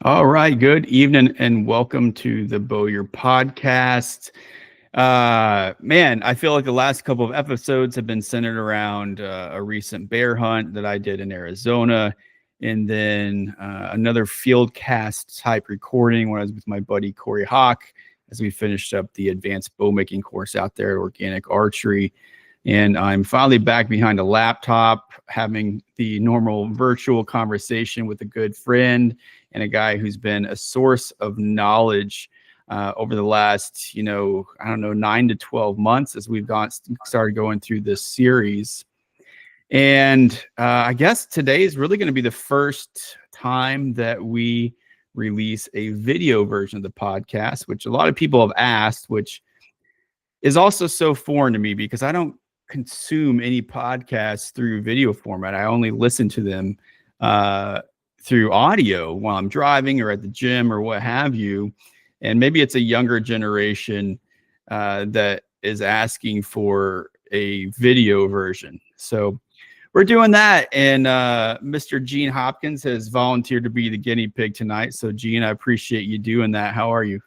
All right. Good evening and welcome to the Bowyer Podcast. Man, I feel like the last couple of episodes have been centered around a recent bear hunt that I did in Arizona, and then another field cast type recording when I was with my buddy Corey Hawk as we finished up the advanced bow making course out there at Organic Archery. And I'm finally back behind a laptop having the normal virtual conversation with a good friend and a guy who's been a source of knowledge over the last, 9 to 12 months as we've started going through this series. And I guess today is really going to be the first time that we release a video version of the podcast, which a lot of people have asked, which is also so foreign to me because I don't consume any podcasts through video format. I only listen to them through audio while I'm driving or at the gym or what have you. And maybe it's a younger generation that is asking for a video version. So we're doing that. And Mr. Gene Hopkins has volunteered to be the guinea pig tonight. So Gene, I appreciate you doing that. How are you?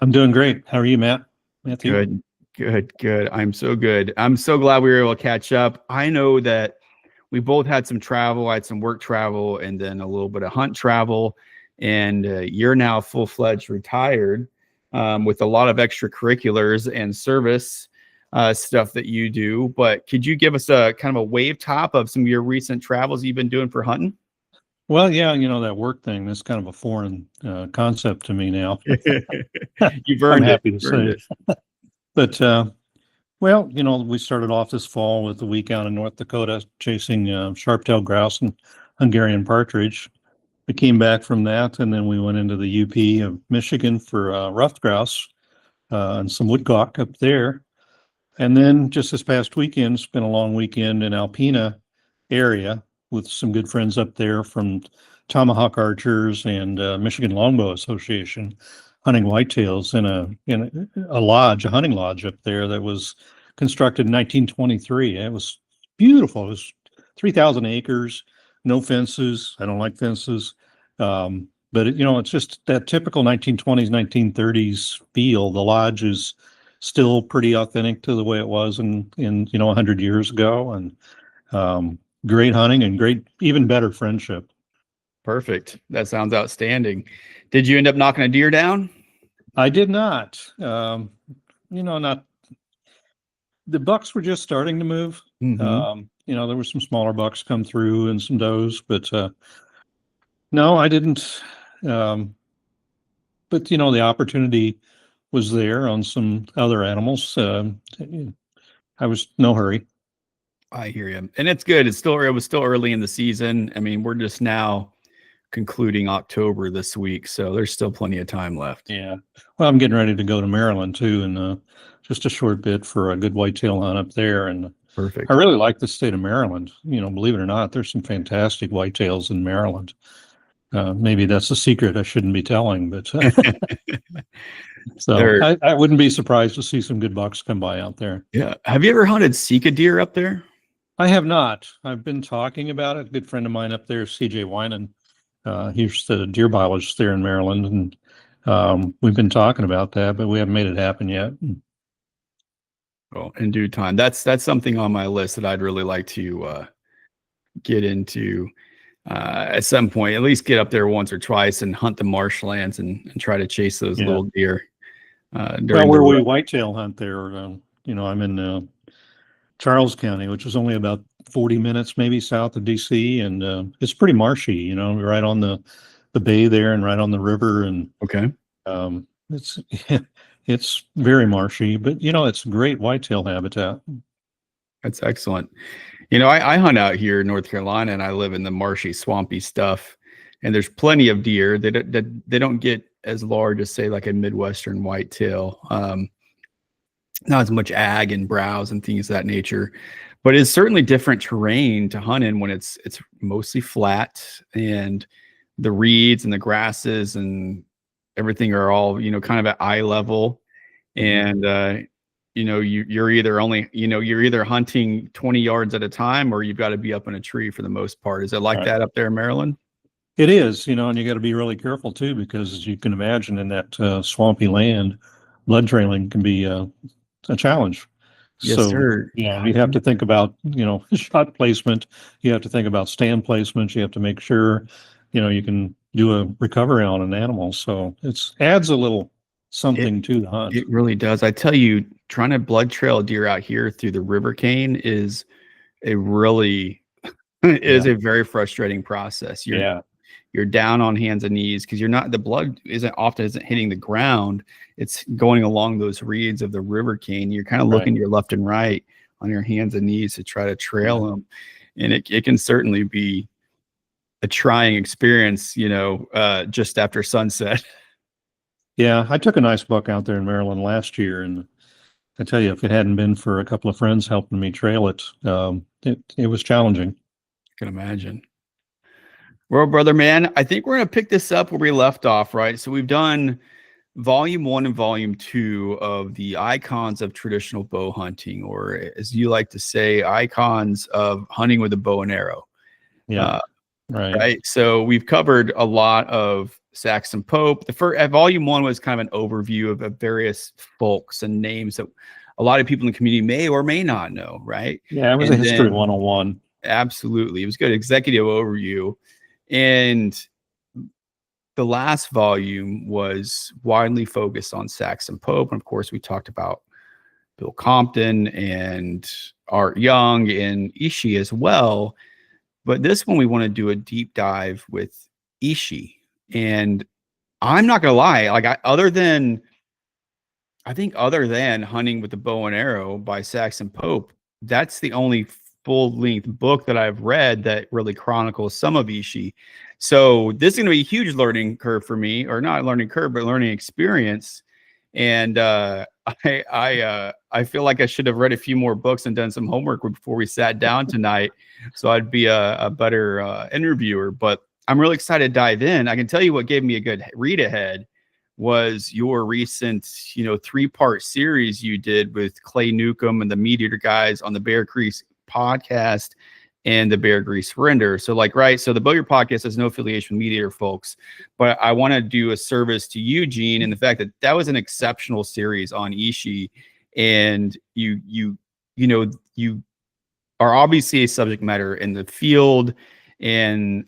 I'm doing great. How are you, Matthew? Good. I'm so good. I'm so glad we were able to catch up. I know that we both had some travel. I had some work travel and then a little bit of hunt travel. And you're now full-fledged retired with a lot of extracurriculars and service stuff that you do. But could you give us a kind of a wave top of some of your recent travels you've been doing for hunting? Well, yeah, that work thing, that's kind of a foreign concept to me now. You've earned I'm happy to it. say. But, we started off this fall with a week out in North Dakota chasing sharp-tailed grouse and Hungarian partridge. We came back from that, and then we went into the UP of Michigan for ruffed grouse and some woodcock up there. And then just this past weekend, spent a long weekend in Alpena area with some good friends up there from Tomahawk Archers and Michigan Longbow Association, hunting whitetails in a lodge, a hunting lodge up there that was constructed in 1923. It was beautiful. It was 3,000 acres, no fences. I don't like fences. But it's just that typical 1920s, 1930s feel. The lodge is still pretty authentic to the way it was in 100 years ago, and great hunting and great, even better friendship. Perfect. That sounds outstanding. Did you end up knocking a deer down? I did not. Not. The bucks were just starting to move. Mm-hmm. There were some smaller bucks come through and some does, but no, I didn't. But the opportunity was there on some other animals. I was no hurry. I hear you, and it's good. It was still early in the season. I mean, we're just now concluding October this week, so there's still plenty of time left. Yeah. Well, I'm getting ready to go to Maryland too, and just a short bit for a good whitetail hunt up there. And perfect. I really like the state of Maryland. Believe it or not, there's some fantastic whitetails in Maryland. Maybe that's a secret I shouldn't be telling, but so I wouldn't be surprised to see some good bucks come by out there. Yeah. Have you ever hunted Sika deer up there? I have not. I've been talking about it. A good friend of mine up there, CJ Winan. He's the deer biologist there in Maryland, and we've been talking about that, but we haven't made it happen yet. Well, in due time. That's something on my list that I'd really like to get into at some point. At least get up there once or twice and hunt the marshlands and try to chase those little deer. Where we whitetail hunt there, I'm in Charles County, which is only about 40 minutes maybe south of DC, and it's pretty marshy, right on the bay there and right on the river, and okay. It's very marshy, but it's great whitetail habitat. That's excellent. I hunt out here in North Carolina, and I live in the marshy, swampy stuff, and there's plenty of deer that they don't get as large as, say, like a Midwestern whitetail. Not as much ag and browse and things of that nature, but it's certainly different terrain to hunt in when it's mostly flat and the reeds and the grasses and everything are all, kind of at eye level. And, you're either hunting 20 yards at a time or you've got to be up in a tree for the most part. Is it like that up there in Maryland? It is, and you got to be really careful too, because as you can imagine, in that swampy land, blood trailing can be a challenge. Yes, So, sir. you have to think about, shot placement. You have to think about stand placement. You have to make sure, you can do a recovery on an animal. So it's adds a little It something to the hunt. it really does. I tell you, trying to blood trail deer out here through the river cane is a really is Yeah. a very frustrating process. Yeah. You're down on hands and knees because you're not the blood isn't hitting the ground. It's going along those reeds of the river cane. You're kind of Right. looking to your left and right on your hands and knees to try to trail Yeah. them. And it can certainly be a trying experience, just after sunset. Yeah. I took a nice buck out there in Maryland last year, and I tell you, if it hadn't been for a couple of friends helping me trail it, it was challenging. I can imagine. Well, brother, man, I think we're going to pick this up where we left off, right? So we've done volume 1 and volume 2 of the Icons of Traditional Bow Hunting, or as you like to say, Icons of Hunting with a Bow and Arrow. Yeah. Right. Right. So we've covered a lot of Saxon Pope. The first volume 1 was kind of an overview of various folks and names that a lot of people in the community may or may not know, right? Yeah, it was And a history then- 101. Absolutely. It was good. Executive overview. And the last volume was widely focused on Saxon Pope. And of course, we talked about Bill Compton and Art Young and Ishi as well. But this one, we want to do a deep dive with Ishi. And I'm not going to lie, like other than Hunting with the Bow and Arrow by Saxon Pope, that's the only full-length book that I've read that really chronicles some of Ishi. So this is going to be a huge learning curve for me, or not a learning curve, but learning experience. And I feel like I should have read a few more books and done some homework before we sat down tonight, so I'd be a better interviewer. But I'm really excited to dive in. I can tell you what gave me a good read ahead was your recent, 3-part series you did with Clay Newcomb and the Meat Eater guys on the Bear Grease podcast and the Bear Grease Render. So so the Bowyer Podcast has no affiliation with Meat Eater folks, but I want to do a service to you, Gene, and the fact that that was an exceptional series on Ishi, and you are obviously a subject matter in the field. And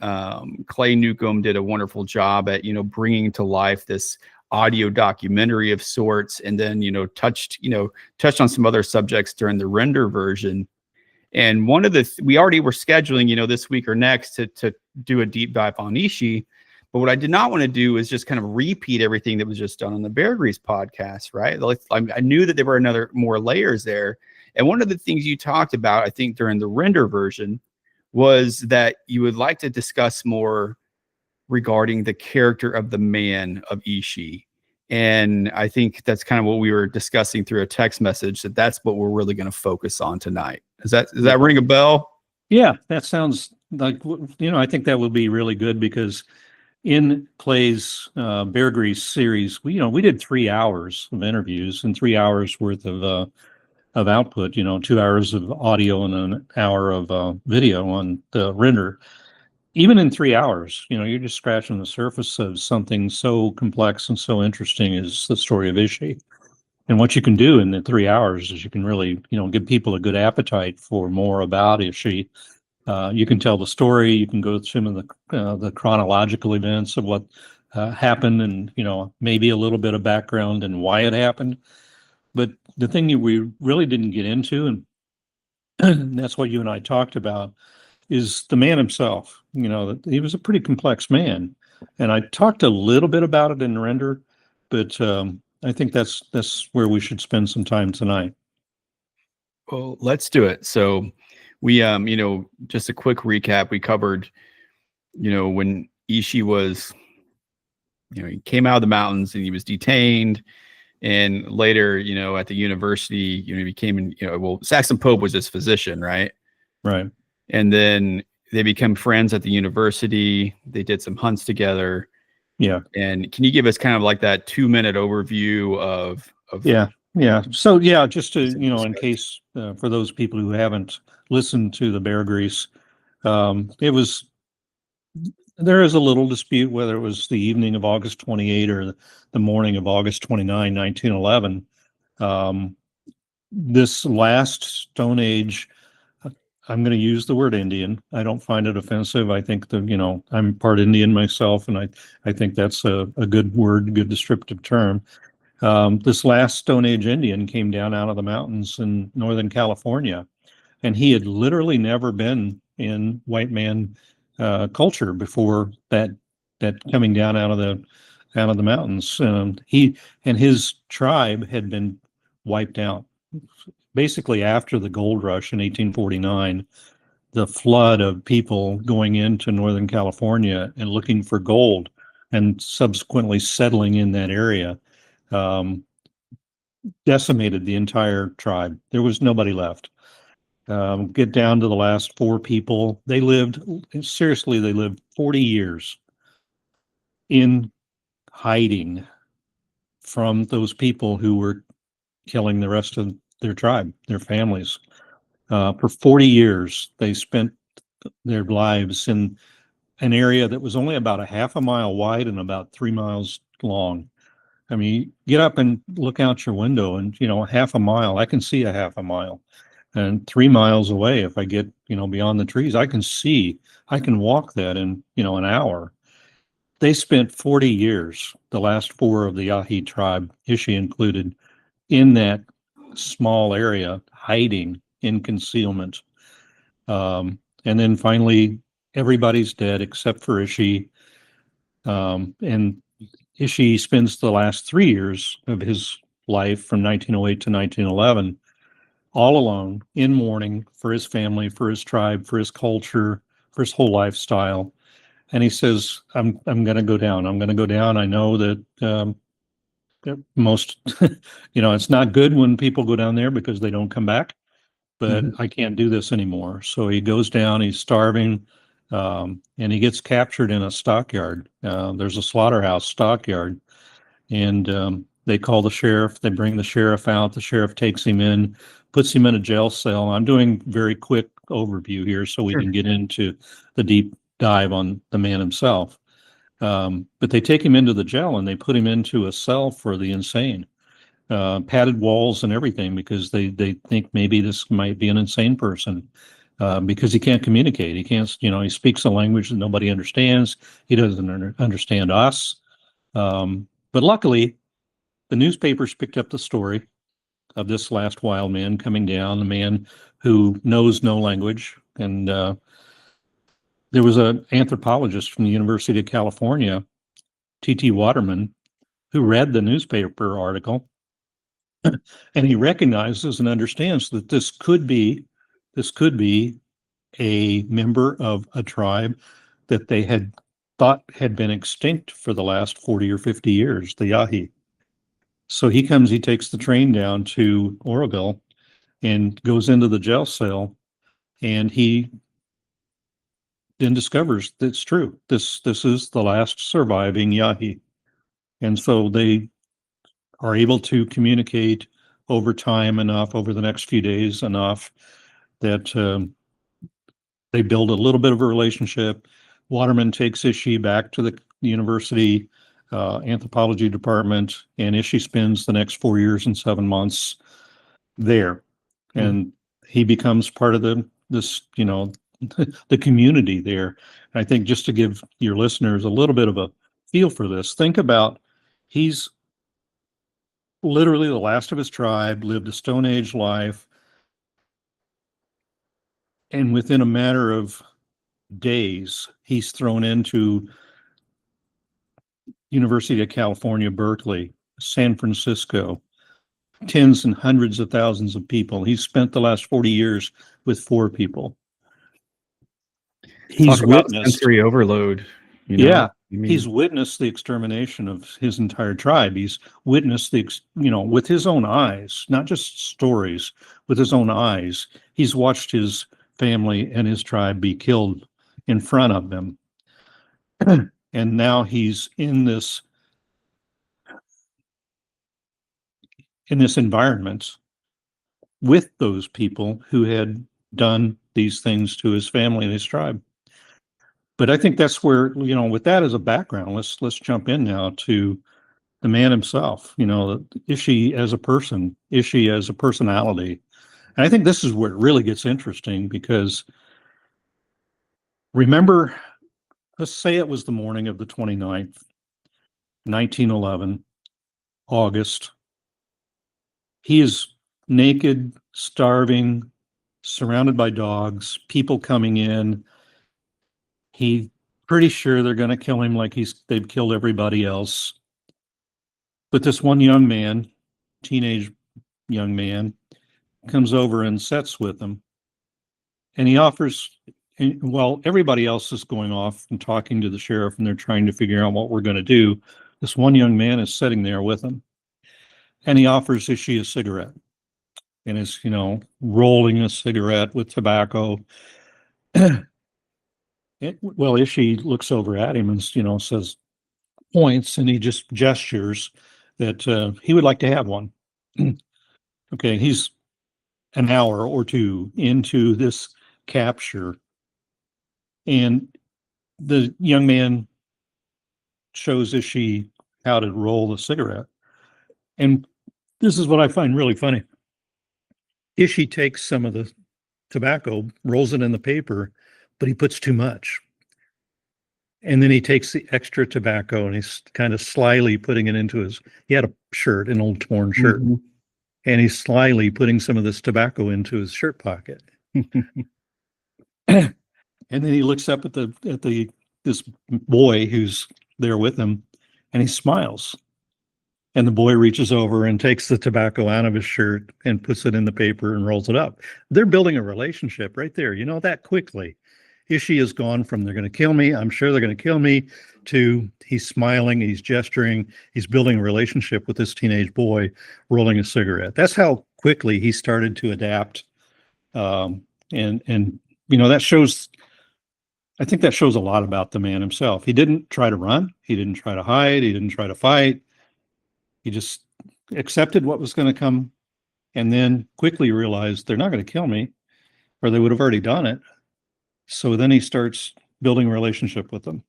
Clay Newcomb did a wonderful job at bringing to life this audio documentary of sorts, and then touched on some other subjects during the render version. And one of we already were scheduling this week or next to do a deep dive on Ishi, but what I did not want to do is just kind of repeat everything that was just done on the Bear Grease podcast, right? I knew that there were more layers there. And one of the things you talked about, I think during the render version, was that you would like to discuss more regarding the character of the man of Ishi. And I think that's kind of what we were discussing through a text message, that's what we're really going to focus on tonight. Does that ring a bell? Yeah, that sounds like, I think that would be really good, because in Clay's Bear Grease series, we did 3 hours of interviews and 3 hours worth of output, 2 hours of audio and an hour of video on the render. Even in 3 hours, you're just scratching the surface of something so complex and so interesting as the story of Ishi. And what you can do in the 3 hours is you can really, give people a good appetite for more about Ishi. You can tell the story. You can go through some of the chronological events of what happened, and maybe a little bit of background and why it happened. But the thing we really didn't get into, and that's what you and I talked about, is the man himself. That he was a pretty complex man, and I talked a little bit about it in the render, but I think that's where we should spend some time tonight. Well, let's do it. So we, just a quick recap. We covered, when Ishi was, he came out of the mountains and he was detained. And later, at the university, he became, Saxon Pope was his physician, right? Right. And then they become friends at the university. They did some hunts together. Yeah. And can you give us kind of like that 2-minute overview of Yeah. So just to, in case for those people who haven't listened to the Bear Grease, it was There is a little dispute whether it was the evening of August 28 or the morning of August 29, 1911. This last Stone Age, I'm going to use the word Indian. I don't find it offensive. I think I'm part Indian myself, and I think that's a good word, good descriptive term. This last Stone Age Indian came down out of the mountains in Northern California, and he had literally never been in white man culture before that coming down out of the mountains. He and his tribe had been wiped out basically after the gold rush in 1849. The flood of people going into Northern California and looking for gold and subsequently settling in that area decimated the entire tribe. There was nobody left. Get down to the last four people. They lived 40 years in hiding from those people who were killing the rest of their tribe, their families. For 40 years, they spent their lives in an area that was only about a half a mile wide and about 3 miles long. I mean, get up and look out your window and, half a mile, I can see a half a mile. And 3 miles away, if I get, beyond the trees, I can walk that in, an hour. They spent 40 years, the last four of the Yahi tribe, Ishi included, in that small area, hiding in concealment. And then finally, everybody's dead except for Ishi. And Ishi spends the last 3 years of his life from 1908 to 1911 all alone in mourning for his family, for his tribe, for his culture, for his whole lifestyle. And he says, I'm going to go down. I'm going to go down. I know that most, it's not good when people go down there because they don't come back, but I can't do this anymore. So he goes down, he's starving, and he gets captured in a stockyard. There's a slaughterhouse stockyard, and they call the sheriff. They bring the sheriff out. The sheriff takes him in, puts him in a jail cell. I'm doing very quick overview here so we can get into the deep dive on the man himself. But they take him into the jail and they put him into a cell for the insane, padded walls and everything, because they think maybe this might be an insane person, because he can't communicate. He can't, he speaks a language that nobody understands. He doesn't understand us. But luckily, the newspapers picked up the story of this last wild man coming down, a man who knows no language. And there was an anthropologist from the University of California, T.T. Waterman, who read the newspaper article, and he recognizes and understands that this could be a member of a tribe that they had thought had been extinct for the last 40 or 50 years, the Yahi. So he takes the train down to Oroville and goes into the jail cell, and he then discovers that it's true. This is the last surviving Yahi. And so they are able to communicate over time enough, over the next few days enough, that they build a little bit of a relationship. Waterman takes Ishi back to the university anthropology department, and Ishi spends the next 4 years and 7 months there. And he becomes part of this the community there. And I think, just to give your listeners a little bit of a feel for this, think about, he's literally the last of his tribe, lived a Stone Age life, and within a matter of days, he's thrown into University of California, Berkeley, San Francisco, tens and hundreds of thousands of people. He's spent the last 40 years with 4 people. He's witnessed sensory overload. He's witnessed the extermination of his entire tribe. He's witnessed with his own eyes, not just stories, with his own eyes. He's watched his family and his tribe be killed in front of them. And now he's in this environment with those people who had done these things to his family and his tribe. But I think that's where, with that as a background, let's jump in now to the man himself, Ishi as a person, Ishi as a personality. And I think this is where it really gets interesting because remember, let's say it was the morning of the 29th, 1911, August. He is naked, starving, surrounded by dogs, people coming in. He's pretty sure they're going to kill him like they've killed everybody else. But this one young man, teenage young man, comes over and sits with him. And he offers, while everybody else is going off and talking to the sheriff and they're trying to figure out what we're going to do, this one young man is sitting there with him. And he offers Ishi a cigarette and is, rolling a cigarette with tobacco. Ishi looks over at him and, says, points, and he just gestures that he would like to have one. Okay, he's an hour or two into this capture, and the young man shows Ishi how to roll the cigarette. And this is what I find really funny. Ishi takes some of the tobacco, rolls it in the paper, but he puts too much. And then he takes the extra tobacco and he's kind of slyly putting it into he had a shirt, an old torn shirt, and he's slyly putting some of this tobacco into his shirt pocket. And then he looks up at this boy who's there with him, and he smiles. And the boy reaches over and takes the tobacco out of his shirt and puts it in the paper and rolls it up. They're building a relationship right there, that quickly. Ishi has gone from they're going to kill me, I'm sure they're going to kill me, to he's smiling, he's gesturing, he's building a relationship with this teenage boy rolling a cigarette. That's how quickly he started to adapt. That shows, I think that shows a lot about the man himself. He didn't try to run, he didn't try to hide, he didn't try to fight. He just accepted what was going to come and then quickly realized they're not going to kill me, or they would have already done it. So then he starts building a relationship with them.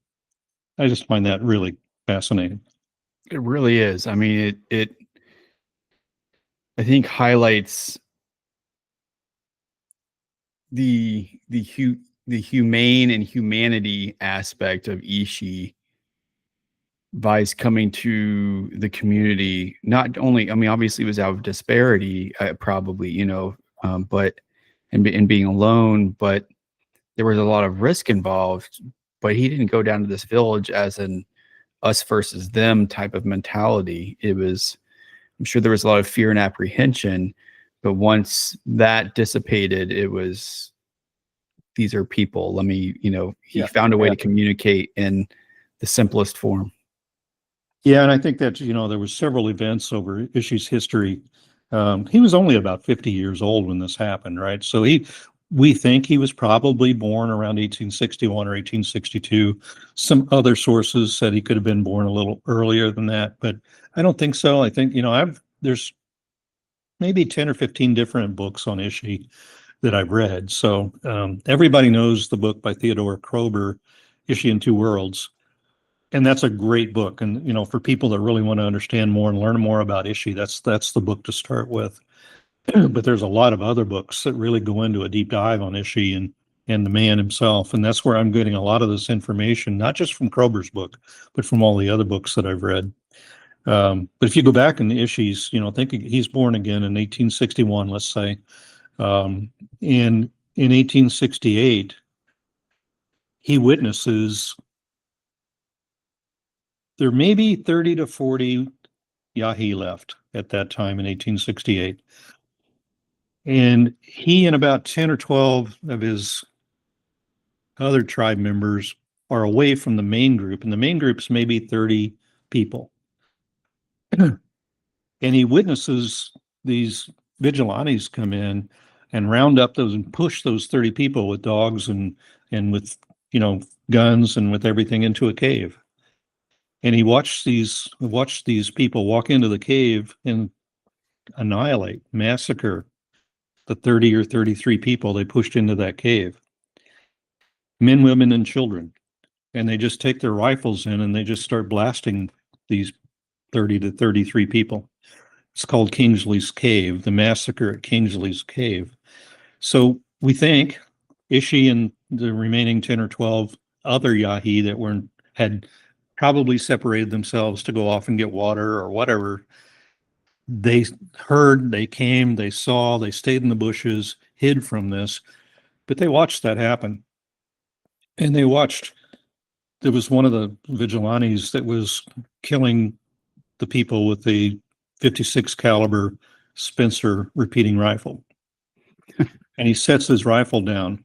I just find that really fascinating. It really is. I mean, it I think highlights the humane and humanity aspect of Ishi Vice coming to the community. Not only, I mean, obviously it was out of disparity, probably, but and being alone, but there was a lot of risk involved. But he didn't go down to this village as an us versus them type of mentality. It was, I'm sure there was a lot of fear and apprehension, but once that dissipated, it was, these are people. Let me, he found a way to communicate in the simplest form. Yeah, and I think that, there was several events over Ishi's history. He was only about 50 years old when this happened, right? So we think he was probably born around 1861 or 1862. Some other sources said he could have been born a little earlier than that, but I don't think so. I think, there's maybe 10 or 15 different books on Ishi that I've read. So everybody knows the book by Theodore Kroeber, Ishi in Two Worlds. And that's a great book. And, for people that really want to understand more and learn more about Ishi, that's the book to start with. But there's a lot of other books that really go into a deep dive on Ishi and the man himself. And that's where I'm getting a lot of this information, not just from Kroeber's book, but from all the other books that I've read. But if you go back in the Ishi's, think he's born again in 1861, let's say. In 1868, he witnesses there may be 30 to 40 Yahi left at that time in 1868. And he and about 10 or 12 of his other tribe members are away from the main group, and the main group's maybe 30 people. And he witnesses these vigilantes come in and round up those and push those 30 people with dogs and with, guns and with everything into a cave. And he watched these people walk into the cave and annihilate, massacre the 30 or 33 people they pushed into that cave. Men, women, and children. and they just take their rifles in and they just start blasting these 30 to 33 people. It's called Kingsley's Cave, the massacre at Kingsley's Cave. So we think Ishi and the remaining 10 or 12 other Yahi that had probably separated themselves to go off and get water or whatever. They heard, they came, they saw, they stayed in the bushes, hid from this, but they watched that happen. And they watched, there was one of the vigilantes that was killing the people with the 56 caliber Spencer repeating rifle. And he sets his rifle down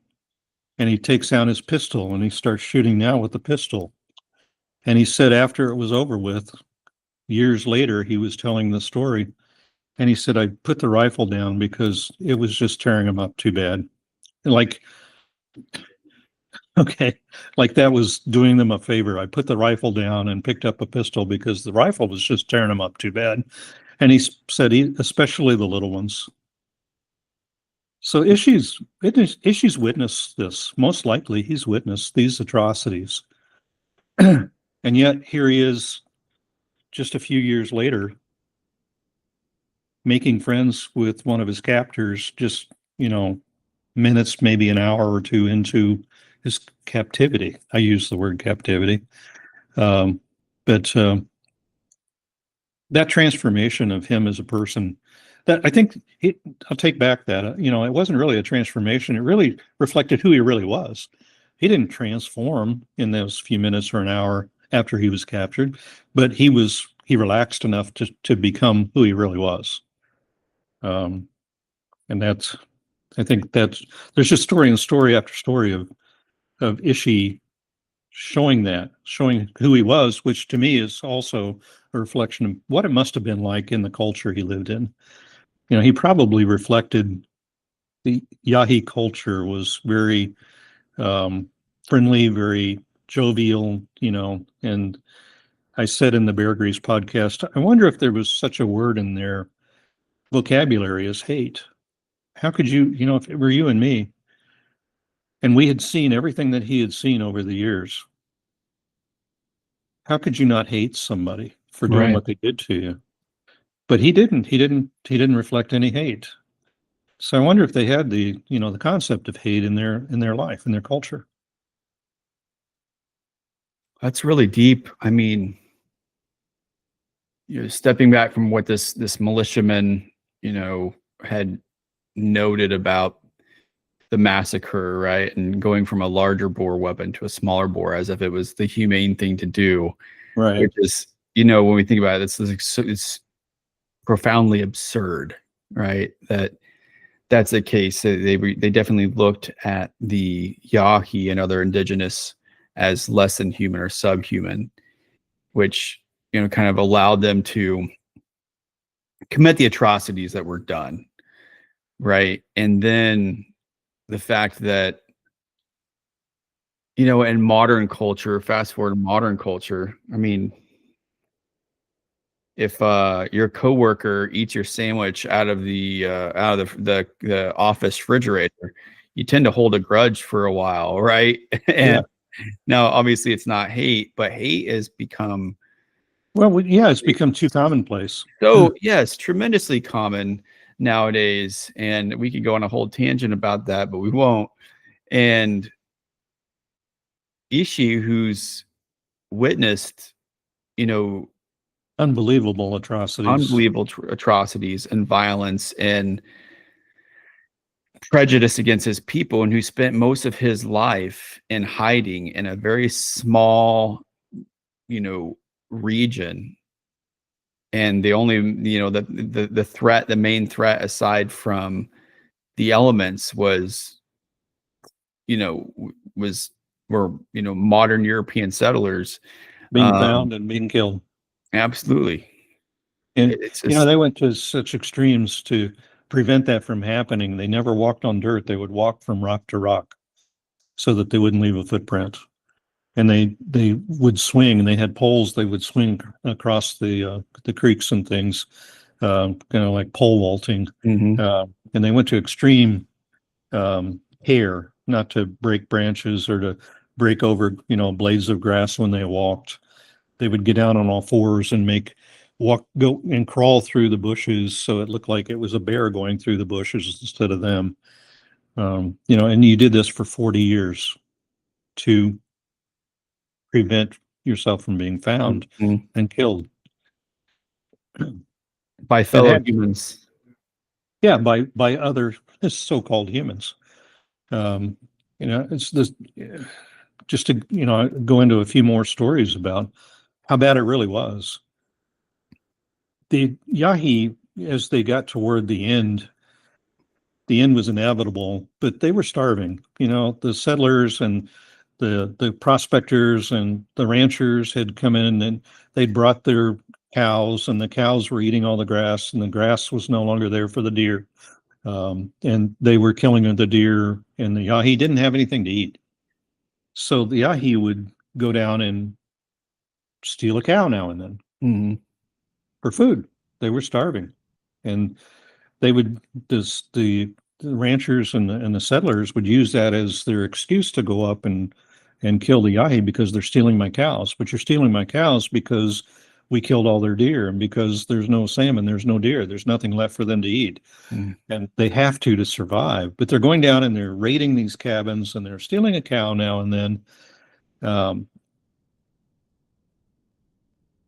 and he takes out his pistol and he starts shooting now with the pistol. And he said after it was over with, years later, he was telling the story, and he said, I put the rifle down because it was just tearing him up too bad. Like, okay, like that was doing them a favor. I put the rifle down and picked up a pistol because the rifle was just tearing him up too bad. And he said, especially the little ones. So Ishi's witnessed this. Most likely he's witnessed these atrocities. And yet here he is just a few years later making friends with one of his captors, just, minutes, maybe an hour or two into his captivity. I use the word captivity. But that transformation of him as a person, that I think I'll take back that, it wasn't really a transformation. It really reflected who he really was. He didn't transform in those few minutes or an hour after he was captured, but he relaxed enough to become who he really was. And I think there's just story after story of Ishi showing who he was, which to me is also a reflection of what it must have been like in the culture he lived in. He probably reflected the Yahi culture was very friendly, very jovial, and I said in the Bear Grease podcast, I wonder if there was such a word in their vocabulary as hate. How could you, if it were you and me, and we had seen everything that he had seen over the years, how could you not hate somebody for doing what they did to you? But he didn't reflect any hate. So I wonder if they had the concept of hate in their life, in their culture. That's really deep. I mean, stepping back from what this militiaman, had noted about the massacre, right? And going from a larger bore weapon to a smaller bore as if it was the humane thing to do. Right. Which is, when we think about it, it's profoundly absurd, right? That's the case. They definitely looked at the Yahi and other indigenous as less than human or subhuman, which, kind of allowed them to commit the atrocities that were done. Right. And then the fact that, in modern culture, fast forward to modern culture, I mean, if your coworker eats your sandwich out of the office refrigerator, you tend to hold a grudge for a while, right? And now, obviously, it's not hate, but hate has become it's become too commonplace. So yes, tremendously common nowadays, and we could go on a whole tangent about that, but we won't. And Ishi, who's witnessed, unbelievable atrocities and violence and prejudice against his people, and who spent most of his life in hiding in a very small, region. And the only, the threat, the main threat aside from the elements was modern European settlers being found and being killed. Absolutely. And they went to such extremes to prevent that from happening. They never walked on dirt. They would walk from rock to rock so that they wouldn't leave a footprint. And they would swing, and they had poles. They would swing across the creeks and things, kind of like pole vaulting. Mm-hmm. And they went to extreme care, not to break branches or to break over, blades of grass when they walked. They would get down on all fours and go and crawl through the bushes so it looked like it was a bear going through the bushes instead of them. And you did this for 40 years to prevent yourself from being found and killed by fellow humans. Yeah, by other so-called humans. It's this. Just to go into a few more stories about how bad it really was. The Yahi, as they got toward the end was inevitable, but they were starving. The settlers and the prospectors and the ranchers had come in and they'd brought their cows, and the cows were eating all the grass, and the grass was no longer there for the deer. And they were killing the deer, and the Yahi didn't have anything to eat. So the Yahi would go down and steal a cow now and then for food. They were starving, and they would the ranchers and the settlers would use that as their excuse to go up and kill the Yahi because they're stealing my cows. But you're stealing my cows because we killed all their deer, and because there's no salmon, there's no deer, there's nothing left for them to eat. And they have to survive. But they're going down and they're raiding these cabins, and they're stealing a cow now and then.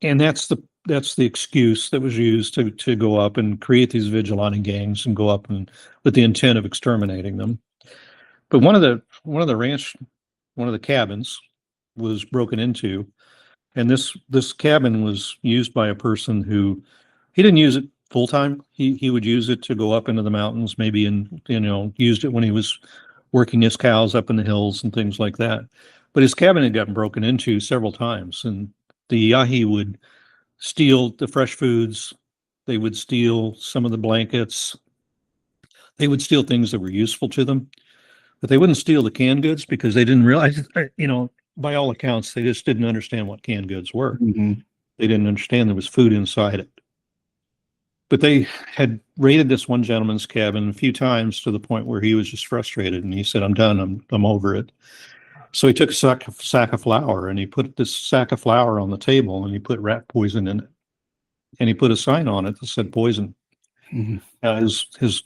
And that's the excuse that was used to go up and create these vigilante gangs and go up and with the intent of exterminating them. But one of the cabins was broken into, and this cabin was used by a person who he didn't use it full time. He would use it to go up into the mountains, maybe, and used it when he was working his cows up in the hills and things like that. But his cabin had gotten broken into several times, and the Yahi would steal the fresh foods. They would steal some of the blankets. They would steal things that were useful to them, but they wouldn't steal the canned goods because they didn't realize, by all accounts, they just didn't understand what canned goods were. They didn't understand there was food inside it. But they had raided this one gentleman's cabin a few times to the point where he was just frustrated, and he said, "I'm done. I'm over it." So he took a sack of flour, and he put this sack of flour on the table, and he put rat poison in it, and he put a sign on it that said poison. His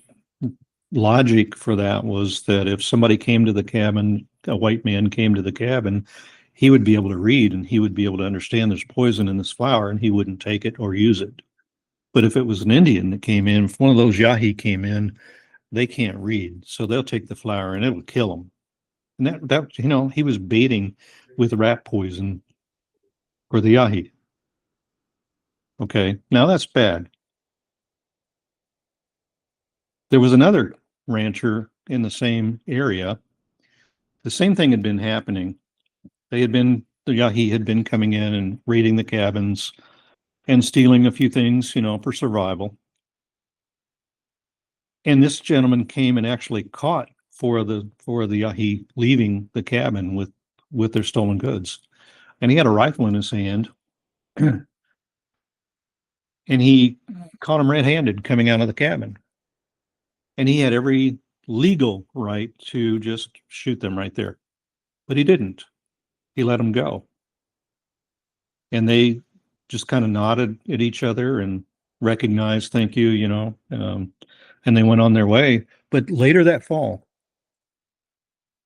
logic for that was that if somebody came to the cabin, a white man came to the cabin, he would be able to read, and he would be able to understand there's poison in this flour, and he wouldn't take it or use it. But if it was an Indian that came in, if one of those Yahi came in, they can't read, so they'll take the flour and it would kill them. And that he was baiting with rat poison for the Yahi. Okay, now that's bad. There was another rancher in the same area. The same thing had been happening. The Yahi had been coming in and raiding the cabins and stealing a few things, for survival. And this gentleman came and actually caught for the Yahi leaving the cabin with their stolen goods. And he had a rifle in his hand. And he caught him red-handed coming out of the cabin. And he had every legal right to just shoot them right there. But he didn't. He let them go. And they just kind of nodded at each other and recognized, thank you, and they went on their way. But later that fall,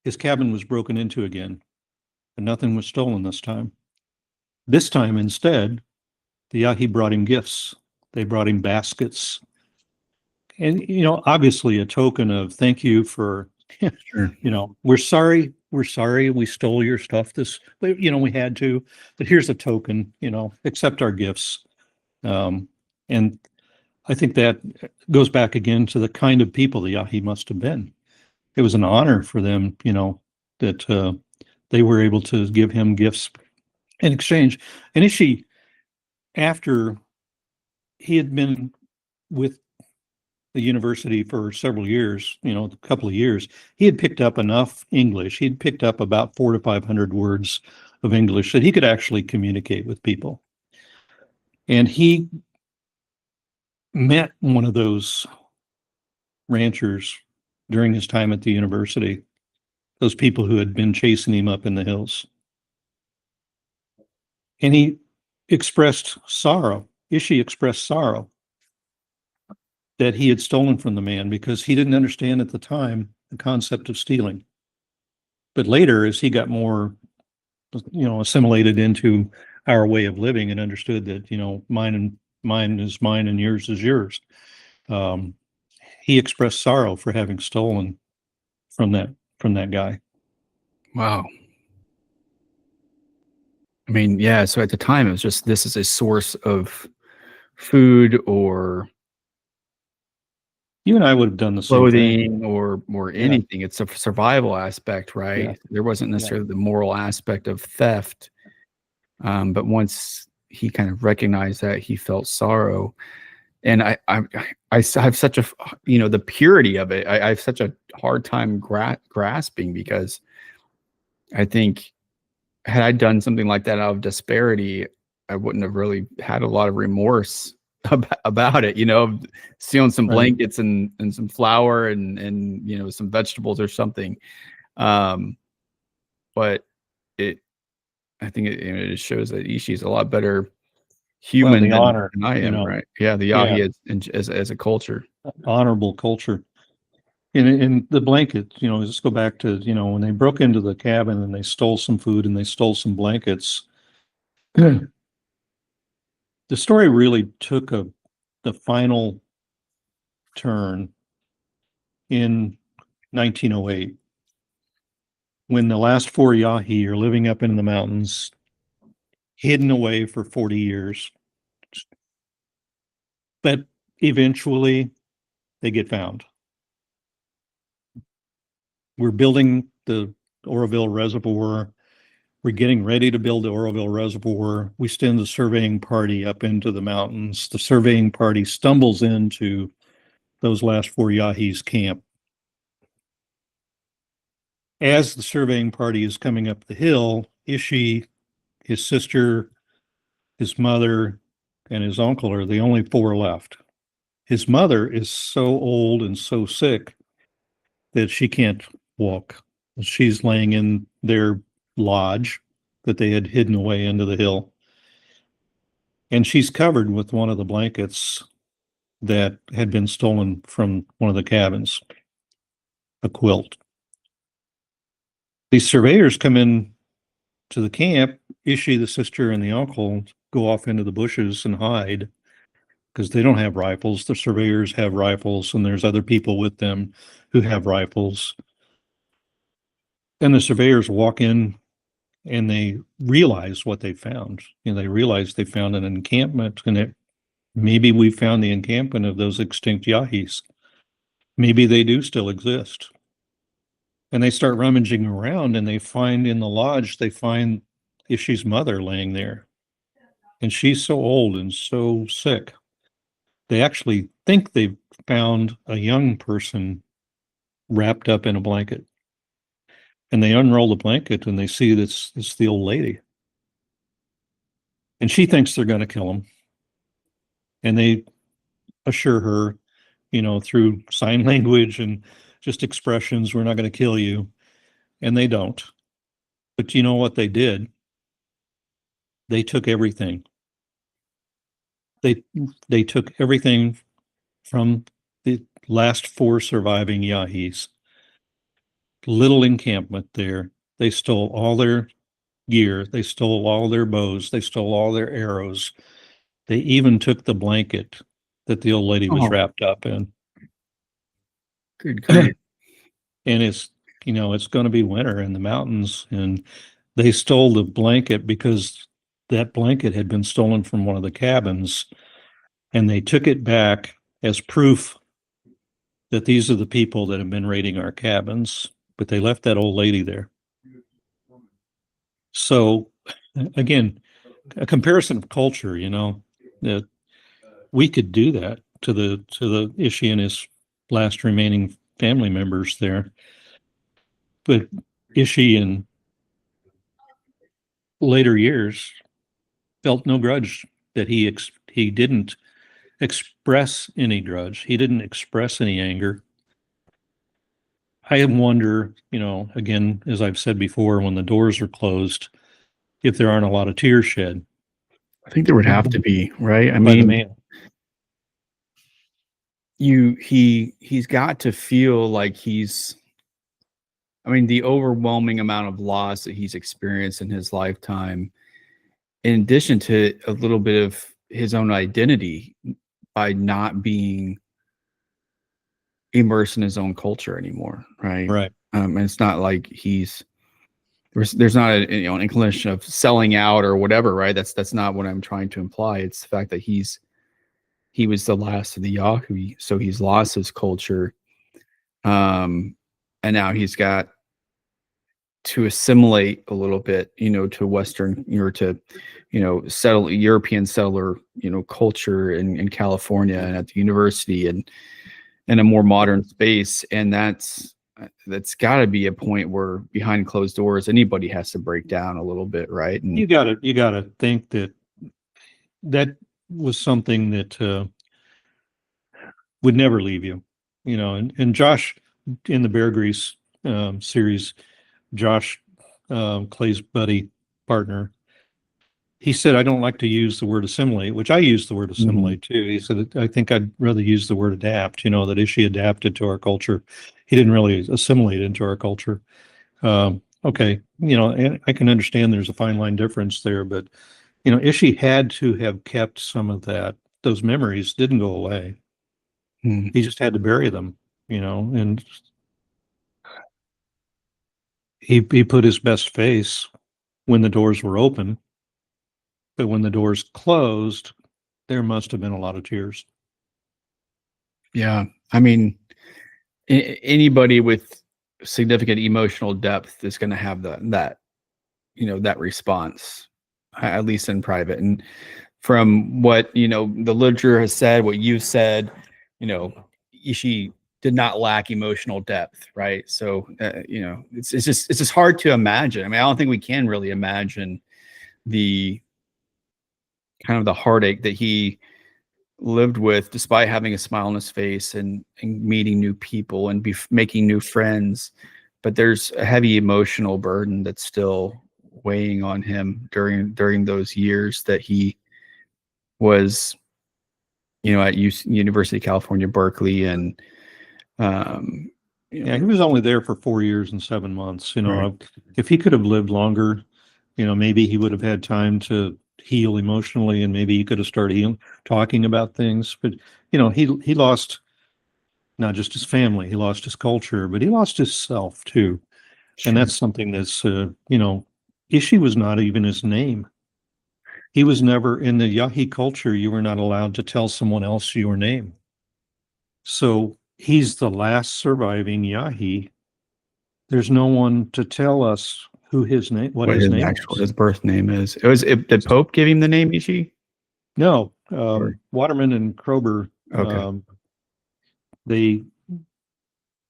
his cabin was broken into again, and nothing was stolen this time. This time, instead, the Yahi brought him gifts. They brought him baskets. And, obviously a token of thank you for, Sure. We're sorry we stole your stuff. We had to, but here's a token, accept our gifts. And I think that goes back again to the kind of people the Yahi must have been. It was an honor for them, that they were able to give him gifts in exchange. And Ishi, after he had been with the university for several years, a couple of years, he had picked up enough English. He'd picked up about 400 to 500 words of English that he could actually communicate with people. And he met one of those ranchers during his time at the university. those people who had been chasing him up in the hills. And he expressed sorrow. Ishi expressed sorrow that he had stolen from the man because he didn't understand at the time the concept of stealing. But later, as he got more, assimilated into our way of living and understood that, mine is mine and yours is yours, he expressed sorrow for having stolen from that guy. Wow. I mean, yeah. So at the time, it was just this is a source of food or You and I would have done the same thing. clothing or Yeah. anything. It's a survival aspect, right? Yeah. There wasn't Yeah. necessarily the moral aspect of theft. But once he kind of recognized that, he felt sorrow. And I have such a, the purity of it. I have such a hard time grasping, because I think had I done something like that out of disparity, I wouldn't have really had a lot of remorse about it, stealing some Right. blankets and some flour and some vegetables or something. But I think it shows that Ishi is a lot better human the honor, than I am, right? Yeah, the Yeah. Yahi as a culture. honorable culture. In the blanket, let's go back to, when they broke into the cabin and they stole some food and they stole some blankets. The story really took the final turn in 1908, when the last four Yahi are living up in the mountains, hidden away for 40 years. But eventually they get found. We're building the Oroville Reservoir. We're getting ready to build the Oroville Reservoir. We send the surveying party up into the mountains. The surveying party stumbles into those last four Yahis' camp. As the surveying party is coming up the hill, Ishi, his sister, his mother, and his uncle are the only four left. His mother is so old and so sick that she can't walk. She's laying in their lodge that they had hidden away into the hill. And she's covered with one of the blankets that had been stolen from one of the cabins, a quilt. These surveyors come in to the camp. Ishi, the sister, and the uncle go off into the bushes and hide because they don't have rifles. The surveyors have rifles, and there's other people with them who have rifles. And the surveyors walk in and they realize what they found. They realize they found an encampment, and maybe we found the encampment of those extinct Yahis. Maybe they do still exist. And they start rummaging around, and they find in the lodge, they find Ishi's mother laying there. And she's so old and so sick. They actually think they've found a young person wrapped up in a blanket. And they unroll the blanket and they see that it's the old lady. And she thinks they're going to kill him. And they assure her, through sign language and just expressions, we're not going to kill you. And they don't. But you know what they did? They took everything. They took everything from the last four surviving Yahis. Little encampment there. They stole all their gear. They stole all their bows. They stole all their arrows. They even took the blanket that the old lady was wrapped up in. Good grief. And it's going to be winter in the mountains, and they stole the blanket because that blanket had been stolen from one of the cabins, and they took it back as proof that these are the people that have been raiding our cabins, but they left that old lady there. So again, a comparison of culture, that we could do that to the Ishi and his last remaining family members there. But Ishi in later years felt no grudge that he didn't express any grudge. He didn't express any anger. I wonder, again, as I've said before, when the doors are closed, if there aren't a lot of tears shed I think there would have to be, right? I by the mean, man. he's got to feel like the overwhelming amount of loss that he's experienced in his lifetime, in addition to a little bit of his own identity by not being immersed in his own culture anymore, right? Right. And it's not like there's not an inclination of selling out or whatever, right? That's not what I'm trying to imply. It's the fact that he was the last of the Yahoo, so he's lost his culture, and now he's got to assimilate a little bit, to Western, to, settle European settler, culture in California and at the university and in a more modern space. And that's got to be a point where behind closed doors, anybody has to break down a little bit, right? And You gotta think that was something that would never leave you, and Josh in the Bear Grease series, Josh, Clay's buddy partner, he said, I don't like to use the word assimilate, which I use the word assimilate too. He said, I think I'd rather use the word adapt, that Ishi adapted to our culture. He didn't really assimilate into our culture. Okay. And I can understand there's a fine line difference there, but, Ishi had to have kept some of that. Those memories didn't go away. He just had to bury them, and he put his best face when the doors were open. But when the doors closed, there must have been a lot of tears. Yeah. I mean, anybody with significant emotional depth is going to have that response, at least in private. And from what, the literature has said, what you said, Ishi did not lack emotional depth, right? So, it's just hard to imagine. I mean, I don't think we can really imagine the kind of the heartache that he lived with, despite having a smile on his face and meeting new people and making new friends. But there's a heavy emotional burden that's still weighing on him during those years that he was, at University of California, Berkeley. And, yeah, he was only there for 4 years and 7 months. Right. If he could have lived longer, maybe he would have had time to heal emotionally, and maybe he could have started talking about things. But he lost not just his family, he lost his culture, but he lost his self too. Sure. And that's something that's Ishi was not even his name. He was never in the Yahi culture. You were not allowed to tell someone else your name. So he's the last surviving Yahi. There's no one to tell us who his name, what his name is. His birth name is. Did Pope give him the name Ishi? No, Waterman and Krober, Okay. they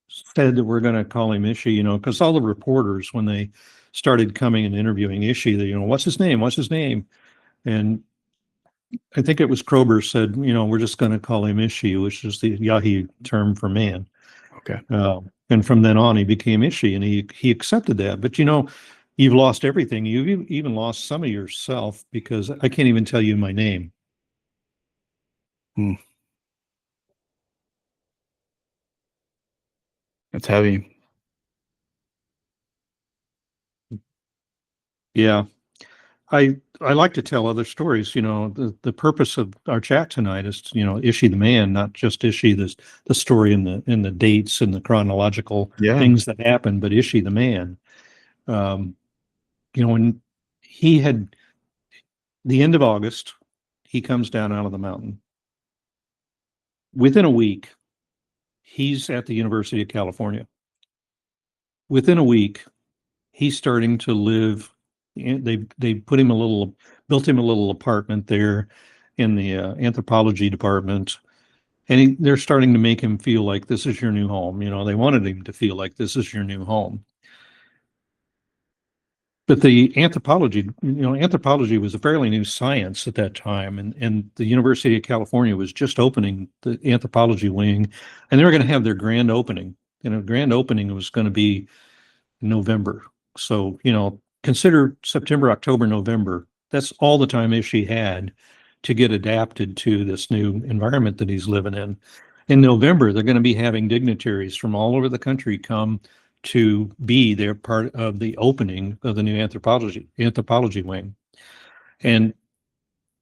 said that we're going to call him Ishi, because all the reporters, when they started coming and interviewing Ishi, they, what's his name? What's his name? And I think it was Krober said, we're just going to call him Ishi, which is the Yahi term for man. Okay. And from then on, he became Ishi, and he accepted that. But you've lost everything. You've even lost some of yourself, because I can't even tell you my name. That's heavy. Yeah. I like to tell other stories. The purpose of our chat tonight is, Ishi the man, not just Ishi the story and the dates and the chronological things that happened, but Ishi the man. When he had the end of August, he comes down out of the mountain. Within a week, he's at the University of California. Within a week, he's starting to live. They built him a little apartment there in the anthropology department, and they're starting to make him feel like this is your new home. They wanted him to feel like this is your new home. But the anthropology was a fairly new science at that time, and the University of California was just opening the anthropology wing, and they were going to have their grand opening. and a grand opening was going to be November. So, consider September, October, November. That's all the time Ishi had to get adapted to this new environment that he's living in. In November, they're going to be having dignitaries from all over the country come to be their part of the opening of the new anthropology wing. And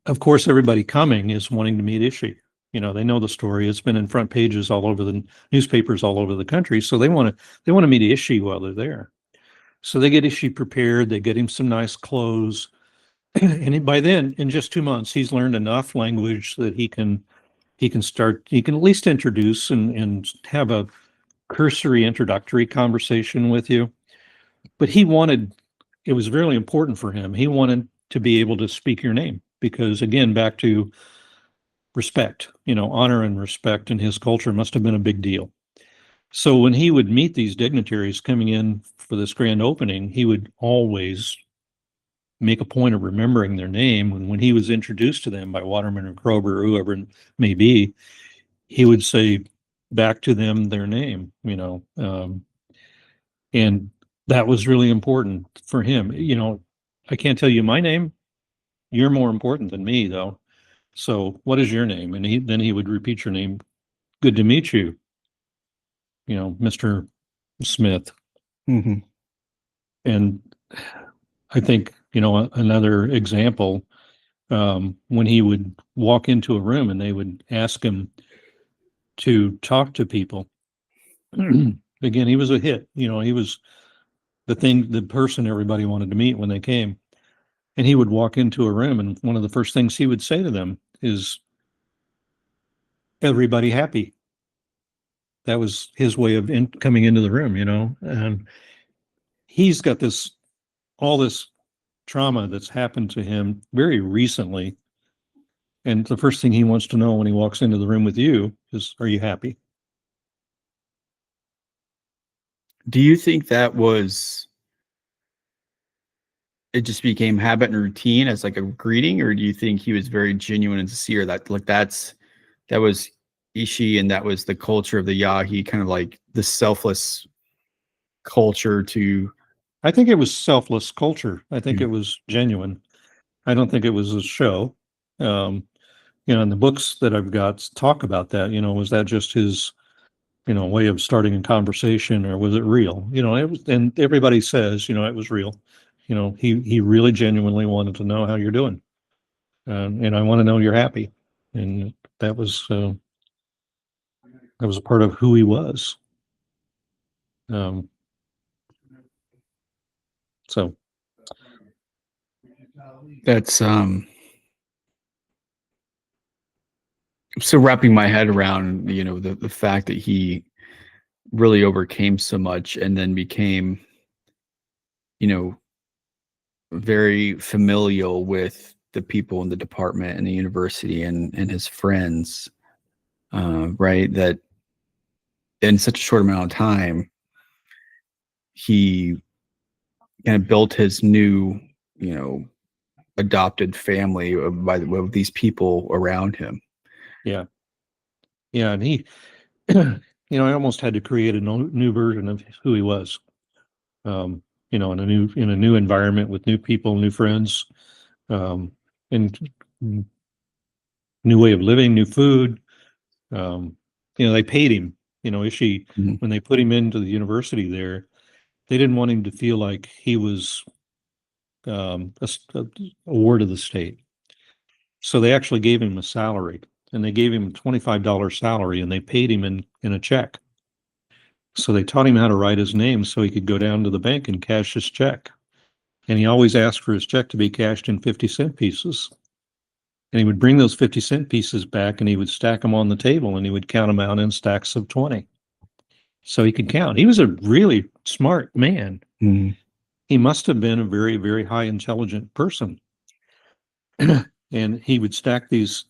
of course, everybody coming is wanting to meet Ishi. They know the story. It's been in front pages all over the newspapers all over the country. So they want to meet Ishi while they're there. So they get Ishi prepared. They get him some nice clothes. And by then, in just 2 months, he's learned enough language that he can at least introduce and have a cursory introductory conversation with you. But it was really important for him. He wanted to be able to speak your name because, again, back to respect, honor and respect in his culture must have been a big deal. So when he would meet these dignitaries coming in for this grand opening, he would always make a point of remembering their name. And when he was introduced to them by Waterman or Krober or whoever it may be, he would say back to them their name, and that was really important for him. I can't tell you my name. You're more important than me, though. So what is your name? And then he would repeat your name. Good to meet you, Mr. Smith. Mm-hmm. And I think, another example, when he would walk into a room and they would ask him to talk to people, again, he was a hit. He was the person everybody wanted to meet when they came. And he would walk into a room, and one of the first things he would say to them is, "Everybody happy?" That was his way of coming into the room, and he's got all this trauma that's happened to him very recently. And the first thing he wants to know when he walks into the room with you is, are you happy? Do you think it just became habit and routine as like a greeting, or do you think he was very genuine and sincere that was Ishi and that was the culture of the Yahi, kind of like the selfless culture to... I think it was selfless culture. I think it was genuine. I don't think it was a show. And the books that I've got talk about that, was that just his, way of starting a conversation, or was it real? It was, and everybody says, it was real. He really genuinely wanted to know how you're doing. And I want to know you're happy. And that was a part of who he was. So that's so wrapping my head around, the fact that he really overcame so much and then became, very familial with the people in the department and the university and his friends, right? That in such a short amount of time, he kind of built his new, adopted family of these people around him. Yeah. And he, I almost had to create a new version of who he was. In a new environment with new people, new friends, and new way of living, new food. They paid him. Ishi, Mhm. when they put him into the university there, they didn't want him to feel like he was a ward of the state. So they actually gave him a salary, and they gave him a $25 salary, and they paid him in a check. So they taught him how to write his name so he could go down to the bank and cash his check. And he always asked for his check to be cashed in 50-cent pieces. And he would bring those 50-cent pieces back, and he would stack them on the table, and he would count them out in stacks of 20. So he could count. He was a really smart man. Mm-hmm. He must have been a very, very high intelligent person. And he would stack these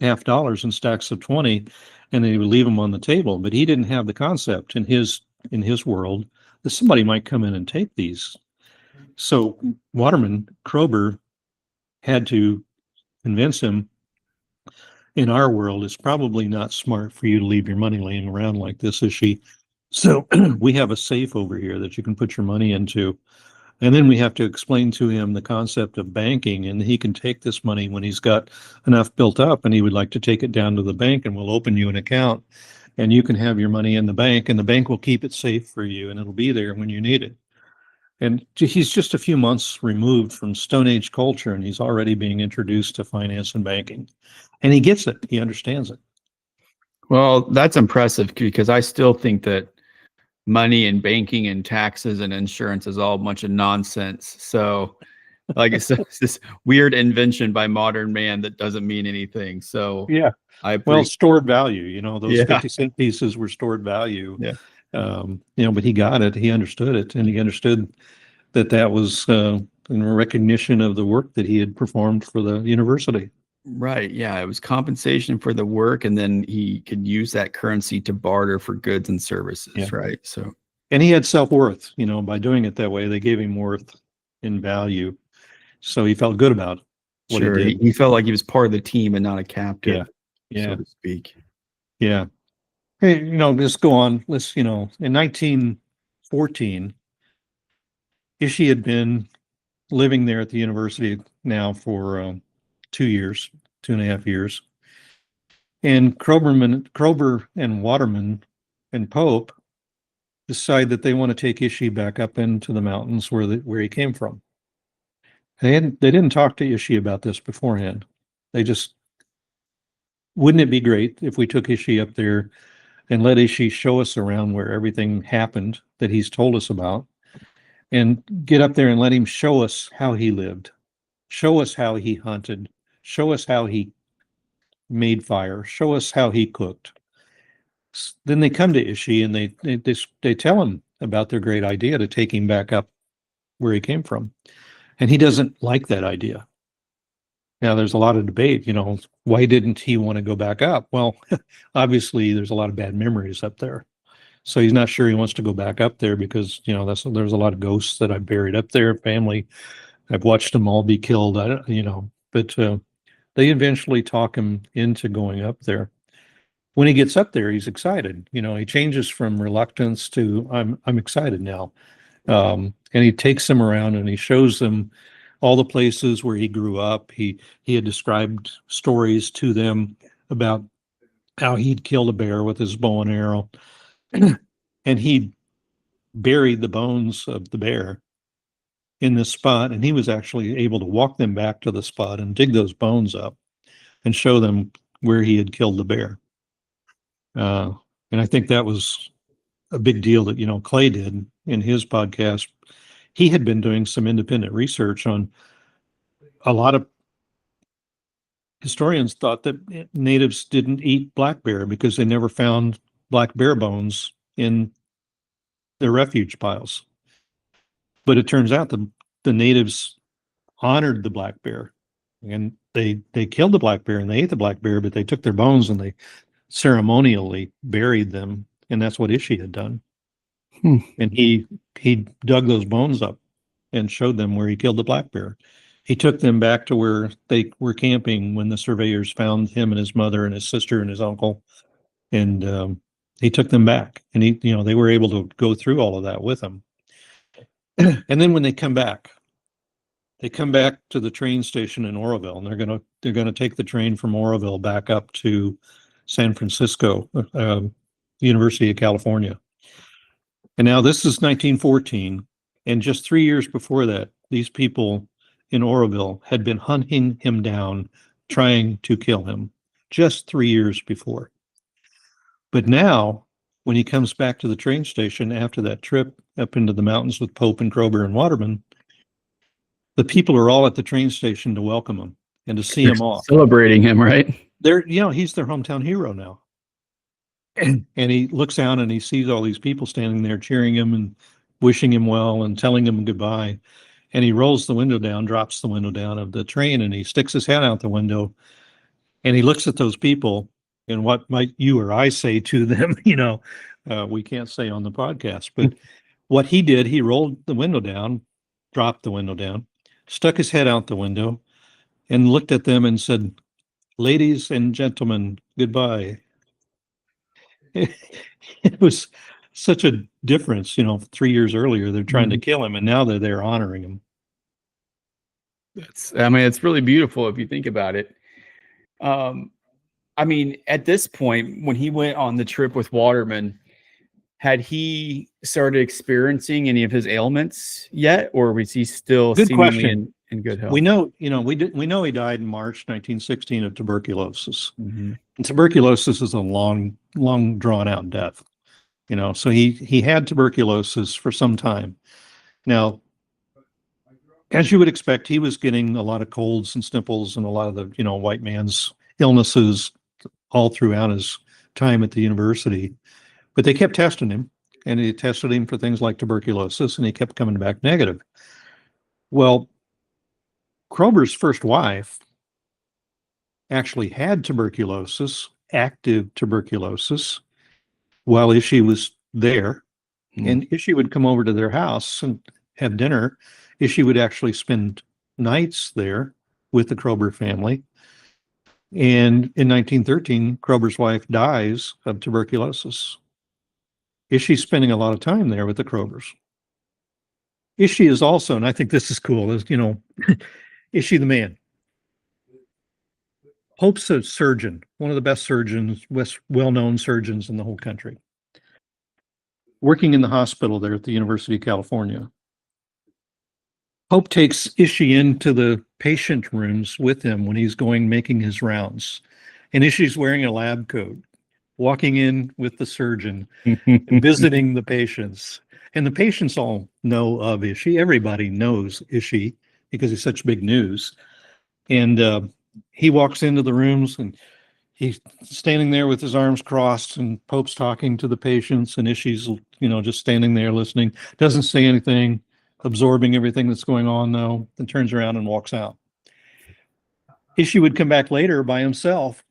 half dollars in stacks of 20, and then he would leave them on the table. But he didn't have the concept in his world that somebody might come in and take these. So Waterman, Krober, had to convince him, in our world, it's probably not smart for you to leave your money laying around like this, Ishi. So we have a safe over here that you can put your money into. And then we have to explain to him the concept of banking, and he can take this money when he's got enough built up and he would like to take it down to the bank, and we'll open you an account and you can have your money in the bank, and the bank will keep it safe for you and it'll be there when you need it. And he's just a few months removed from Stone Age culture, and he's already being introduced to finance and banking. And he gets it. He understands it. Well, that's impressive because I still think that money and banking and taxes and insurance is all a bunch of nonsense. So, like it's this weird invention by modern man that doesn't mean anything. So, Yeah. I Well, appreciate. stored value, you know, those Yeah. 50-cent pieces were stored value. Yeah. You know, but he got it. He understood it. And he understood that that was in recognition of the work that he had performed for the university. Right. Yeah. It was compensation for the work, and then he could use that currency to barter for goods and services. Yeah. Right. So, And he had self-worth, you know, by doing it that way, they gave him worth in value. So he felt good about what sure, he did. he felt like he was part of the team and not a captive, Yeah. so to speak. Yeah. Hey, you know, just go on. Let's, you know, in 1914, Ishi had been living there at the university now for 2 years, 2.5 years. And Krober and Waterman and Pope decide that they want to take Ishi back up into the mountains where he came from. They didn't talk to Ishi about this beforehand. They just, wouldn't it be great if we took Ishi up there and let Ishi show us around where everything happened that he's told us about, and get up there and let him show us how he lived, show us how he hunted, show us how he made fire, show us how he cooked. Then they come to Ishi and they tell him about their great idea to take him back up where he came from. And he doesn't like that idea. Now, there's a lot of debate, you know, why didn't he want to go back up? Well, obviously, there's a lot of bad memories up there. So he's not sure he wants to go back up there because, you know, there's a lot of ghosts that I've buried up there, family. I've watched them all be killed, you know, but they eventually talk him into going up there. When he gets up there, he's excited. You know, he changes from reluctance to I'm excited now. And he takes them around and he shows them all the places where he grew up. He had described stories to them about how he'd killed a bear with his bow and arrow, and he buried the bones of the bear in this spot. And he was actually able to walk them back to the spot and dig those bones up and show them where he had killed the bear. And I think that was a big deal that, you know, Clay did in his podcast. He had been doing some independent research on a lot of historians thought that natives didn't eat black bear because they never found black bear bones in their refuge piles. But it turns out the natives honored the black bear, and they killed the black bear and they ate the black bear, but they took their bones and they ceremonially buried them. And that's what Ishi had done. And he dug those bones up and showed them where he killed the black bear. He took them back to where they were camping when the surveyors found him and his mother and his sister and his uncle. And he took them back, and you know, they were able to go through all of that with him. And then when they come back to the train station in Oroville, and they're gonna take the train from Oroville back up to San Francisco, University of California. And now this is 1914, and just 3 years before that, these people in Oroville had been hunting him down, trying to kill him, just 3 years before. But now, when he comes back to the train station after that trip up into the mountains with Pope and Krober and Waterman, the people are all at the train station to welcome him and to see him off. Celebrating him, right? You know, he's their hometown hero now. And he looks out and he sees all these people standing there cheering him and wishing him well and telling him goodbye. And he rolls the window down, drops the window down of the train, and he sticks his head out the window and he looks at those people. And what might you or I say to them, you know, we can't say on the podcast, but what he did, he rolled the window down, dropped the window down, stuck his head out the window and looked at them and said, "Ladies and gentlemen, goodbye." It was such a difference. 3 years earlier, they're trying to kill him, and now they're there honoring him. It's really beautiful if you think about it. At this point, when he went on the trip with Waterman, had he started experiencing any of his ailments yet, or was he still Good seemingly question. in good health? We know he died in March 1916 of tuberculosis. Mm-hmm. And tuberculosis is a long drawn out death. So he had tuberculosis for some time. Now, as you would expect, he was getting a lot of colds and sniffles and a lot of the, white man's illnesses all throughout his time at the university. But they kept testing him, and they tested him for things like tuberculosis, and he kept coming back negative. Well, Kroeber's first wife actually had tuberculosis, active tuberculosis, while Ishi was there. And Ishi would come over to their house and have dinner. Ishi would actually spend nights there with the Kroeber family. And in 1913, Kroeber's wife dies of tuberculosis. Ishi's spending a lot of time there with the Kroebers. Ishi is also, and I think this is cool, is, Ishi the man. Pope's a surgeon, one of the best surgeons, well-known surgeons in the whole country. Working in the hospital there at the University of California. Pope takes Ishi into the patient rooms with him when he's making his rounds. And Ishi's wearing a lab coat, walking in with the surgeon, visiting the patients. And the patients all know of Ishi. Everybody knows Ishi because he's such big news. And he walks into the rooms and he's standing there with his arms crossed, and Pope's talking to the patients, and Ishi's, just standing there listening, doesn't say anything, absorbing everything that's going on though, and turns around and walks out. Ishi would come back later by himself,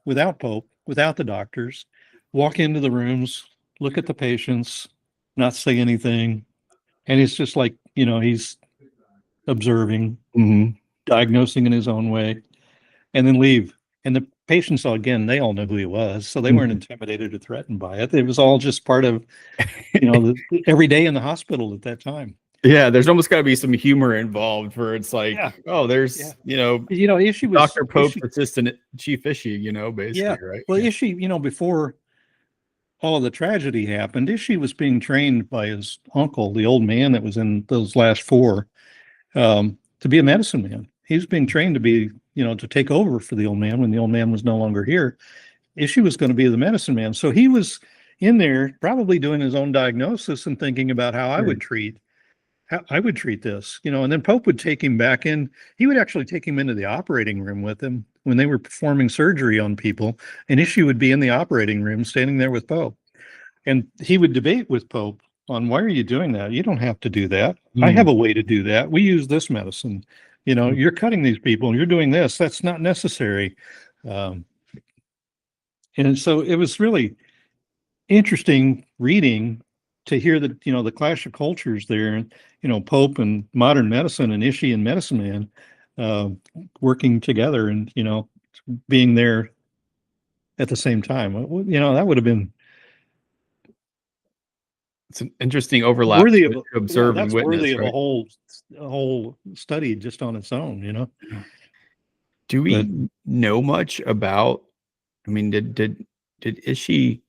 without Pope, without the doctors, walk into the rooms, look at the patients, not say anything. And it's just like, he's observing, diagnosing in his own way, and then leave. And the patients, again, they all know who he was, so they weren't intimidated or threatened by it. It was all just part of, every day in the hospital at that time. Yeah, there's almost got to be some humor involved where it's like, there's, Ishi was Dr. Pope's assistant chief Ishi, basically, right? Well, Ishi, before all of the tragedy happened, Ishi was being trained by his uncle, the old man that was in those last four, to be a medicine man. He was being trained to be, to take over for the old man when the old man was no longer here. Ishi was going to be the medicine man. So he was in there probably doing his own diagnosis and thinking about how I would treat this, and then Pope would take him back in. He would actually take him into the operating room with him when they were performing surgery on people, and Ishi would be in the operating room standing there with Pope. And he would debate with Pope on, why are you doing that? You don't have to do that. I have a way to do that. We use this medicine. You're cutting these people and you're doing this. That's not necessary. And so it was really interesting reading to hear that, the clash of cultures there, Pope and modern medicine and Ishi and medicine man working together and, being there at the same time. That would have been. It's an interesting overlap to observe and witness. Worthy of a whole study just on its own, Do we know much about, did Ishi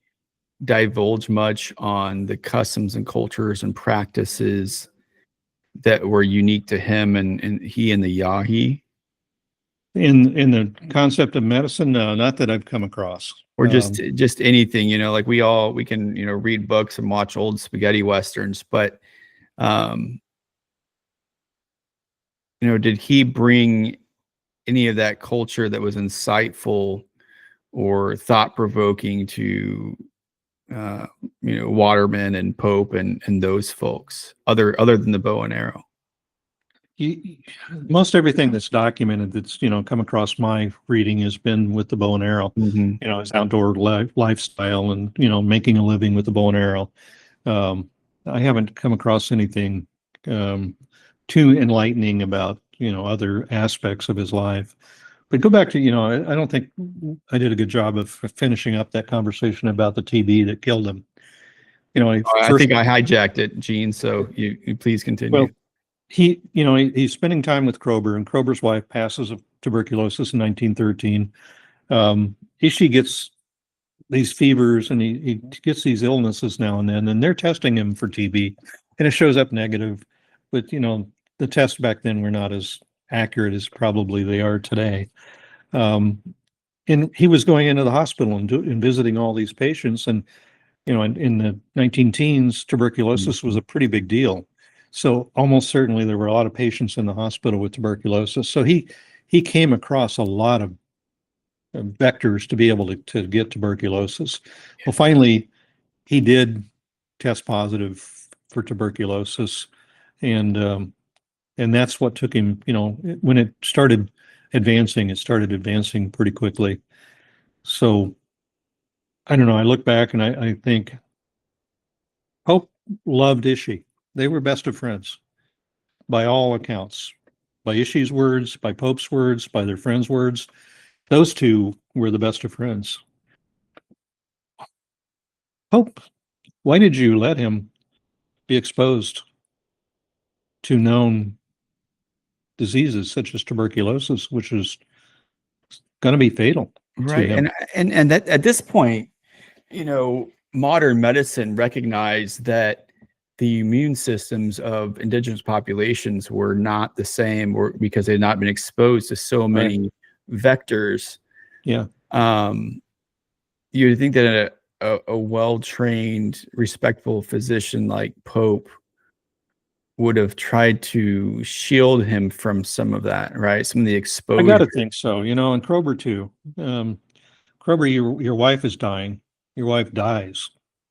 divulge much on the customs and cultures and practices that were unique to him and he and the Yahi? In the concept of medicine, no, not that I've come across. Or just anything, like we can, read books and watch old spaghetti westerns, but, did he bring any of that culture that was insightful or thought-provoking to, Waterman and Pope and those folks, other than the bow and arrow? Most everything that's documented that's come across my reading has been with the bow and arrow. His outdoor lifestyle and making a living with the bow and arrow. I haven't come across anything too enlightening about other aspects of his life. But go back to I don't think I did a good job of finishing up that conversation about the TB that killed him. I First, think I hijacked it, Gene. So you please continue. well, he's spending time with Krober, and Krober's wife passes of tuberculosis in 1913. Ishi gets these fevers, and he gets these illnesses now and then, and they're testing him for TB, and it shows up negative. But the tests back then were not as accurate as probably they are today. And he was going into the hospital and visiting all these patients, and in the 19 teens, tuberculosis was a pretty big deal. So almost certainly there were a lot of patients in the hospital with tuberculosis. So he came across a lot of vectors to be able to get tuberculosis. Well, finally, he did test positive for tuberculosis, and that's what took him. When it started advancing pretty quickly. So I don't know. I look back and I think Pope loved Ishi. They were best of friends by all accounts, by Ishi's words, by Pope's words, by their friends' words. Those two were the best of friends. Pope, why did you let him be exposed to known diseases such as tuberculosis, which is going to be fatal Right. to him? And that at this point, modern medicine recognized that the immune systems of indigenous populations were not the same, or because they had not been exposed to so many vectors. Yeah. You would think that a well-trained, respectful physician like Pope would have tried to shield him from some of that, right? Some of the exposure. I got to think so, and Krober too. Krober, your wife is dying. Your wife dies.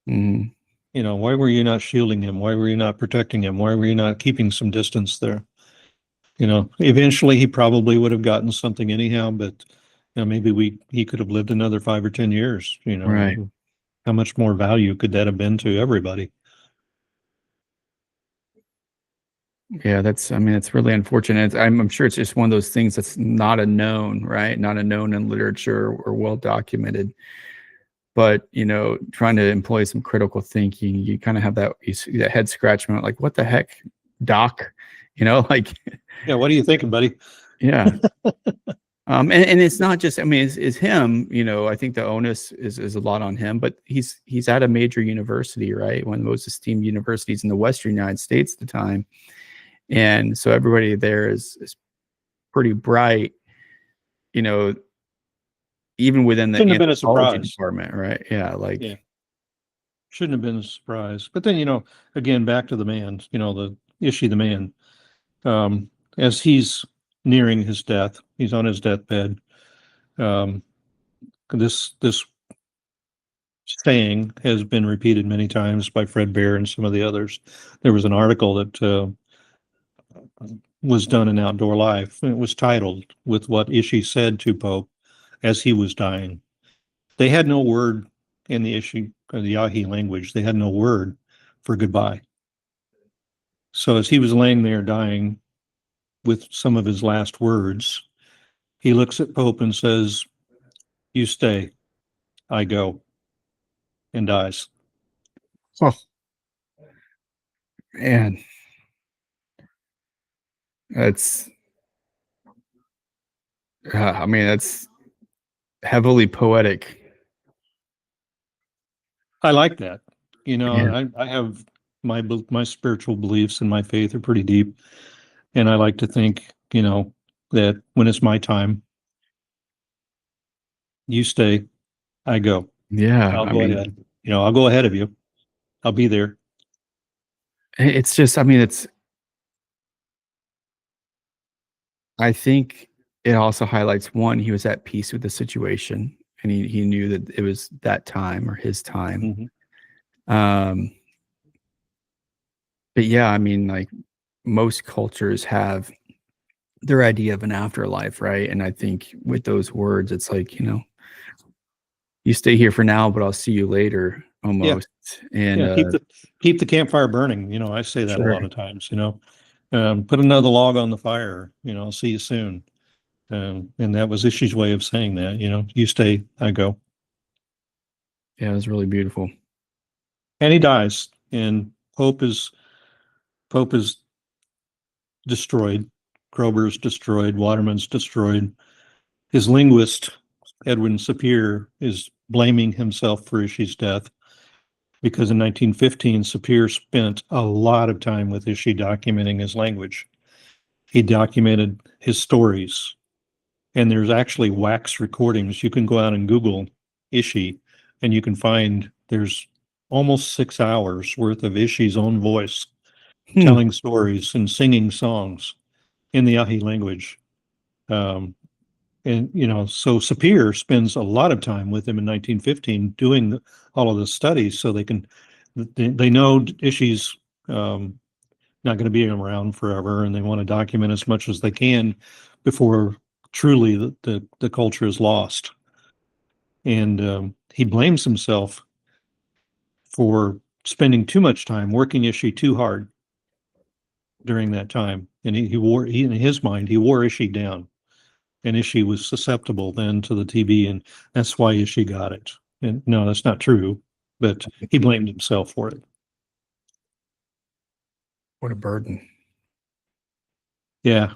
Mm-hmm. Why were you not shielding him? Why were you not protecting him? Why were you not keeping some distance there? Eventually he probably would have gotten something anyhow, but maybe he could have lived another 5 or 10 years. Right. How much more value could that have been to everybody? Yeah, it's really unfortunate. I'm sure it's just one of those things that's not a known, right? Not a known in literature or well documented. But, trying to employ some critical thinking, you kind of have that head scratch moment, like, what the heck, doc? Yeah, what are you thinking, buddy? Yeah. And it's not just, it's him, I think the onus is a lot on him, but he's at a major university, right? One of the most esteemed universities in the Western United States at the time. And so everybody there is pretty bright, even within the Shouldn't have been a anthropology surprise. department, right? Yeah, shouldn't have been a surprise. But then, again, back to the man, the Ishi, the man, as he's nearing his death, he's on his deathbed. This saying has been repeated many times by Fred Bear and some of the others. There was an article that was done in Outdoor Life, and it was titled with what Ishi said to Pope as he was dying. They had no word in the Ishi, or the Yahi language. They had no word for goodbye. So as he was laying there dying with some of his last words, he looks at Pope and says, "You stay, I go," and dies. Oh, man. That's heavily poetic. I like that. Yeah. I have my spiritual beliefs and my faith are pretty deep. And I like to think, that when it's my time, you stay, I go. Yeah. I'll go ahead. I'll go ahead of you. I'll be there. It's just, I think it also highlights, one, he was at peace with the situation, and he knew that it was that time or his time. Mm-hmm. But yeah, most cultures have their idea of an afterlife, right? And I think with those words, it's like, you stay here for now, but I'll see you later, almost. Yeah. And keep the campfire burning. I say that sure. a lot of times. Put another log on the fire. I'll see you soon. And that was Ishi's way of saying that. You stay, I go. Yeah, it was really beautiful. And he dies, and Pope is destroyed. Kroeber's destroyed. Waterman's destroyed. His linguist, Edwin Sapir, is blaming himself for Ishi's death because in 1915, Sapir spent a lot of time with Ishi documenting his language. He documented his stories, and there's actually wax recordings. You can go out and Google Ishi, and you can find there's almost 6 hours worth of Ishi's own voice telling stories and singing songs in the Yahi language. And, so Sapir spends a lot of time with him in 1915 doing all of the studies so they know Ishi's not going to be around forever, and they want to document as much as they can before truly the culture is lost. And he blames himself for spending too much time working Ishi too hard during that time. And in his mind, he wore Ishi down. And Ishi was susceptible then to the TB, and that's why Ishi got it. And no, that's not true, but he blamed himself for it. What a burden. Yeah.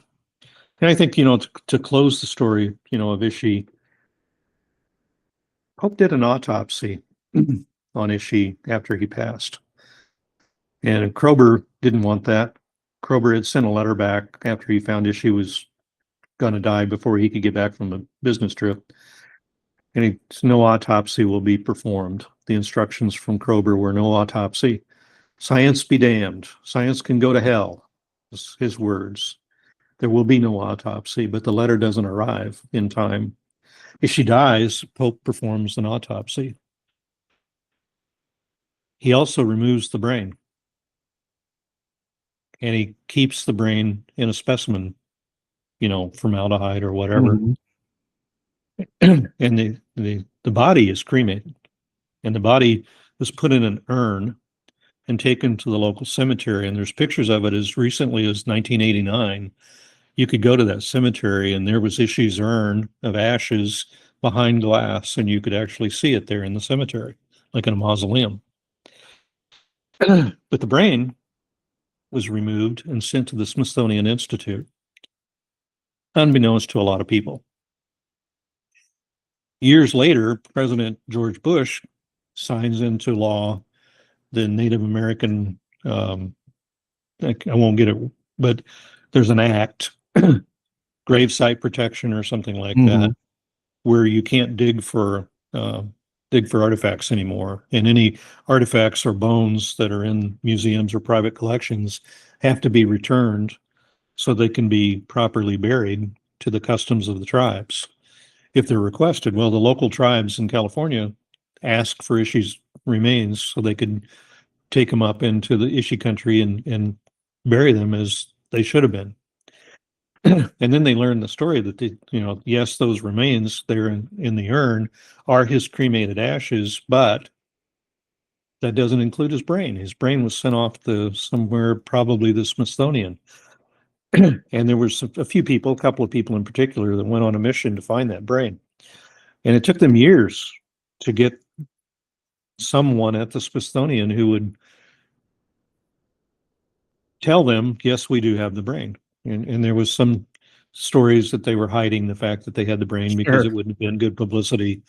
And I think, to close the story, of Ishi, Pope did an autopsy on Ishi after he passed. And Kroeber didn't want that. Kroeber had sent a letter back after he found Ishi was going to die before he could get back from a business trip. And no autopsy will be performed. The instructions from Kroeber were no autopsy. Science be damned. Science can go to hell, his words. There will be no autopsy, but the letter doesn't arrive in time. If she dies, Pope performs an autopsy. He also removes the brain. And he keeps the brain in a specimen, formaldehyde or whatever. And the body is cremated. And the body was put in an urn and taken to the local cemetery. And there's pictures of it as recently as 1989. You could go to that cemetery and there was Ishi's urn of ashes behind glass, and you could actually see it there in the cemetery, like in a mausoleum. But the brain was removed and sent to the Smithsonian Institute, unbeknownst to a lot of people. Years later, President George Bush signs into law the Native American, I won't get it, but there's an act, gravesite protection or something like that, where you can't dig for artifacts anymore. And any artifacts or bones that are in museums or private collections have to be returned so they can be properly buried to the customs of the tribes if they're requested. Well, the local tribes in California asked for Ishi's remains so they could take them up into the Ishi country and bury them as they should have been. And then they learned the story that yes, those remains there in the urn are his cremated ashes, but that doesn't include his brain. His brain was sent off to somewhere, probably the Smithsonian. And there was a couple of people in particular, that went on a mission to find that brain. And it took them years to get someone at the Smithsonian who would tell them, yes, we do have the brain. And there was some stories that they were hiding the fact that they had the brain because it wouldn't have been good publicity.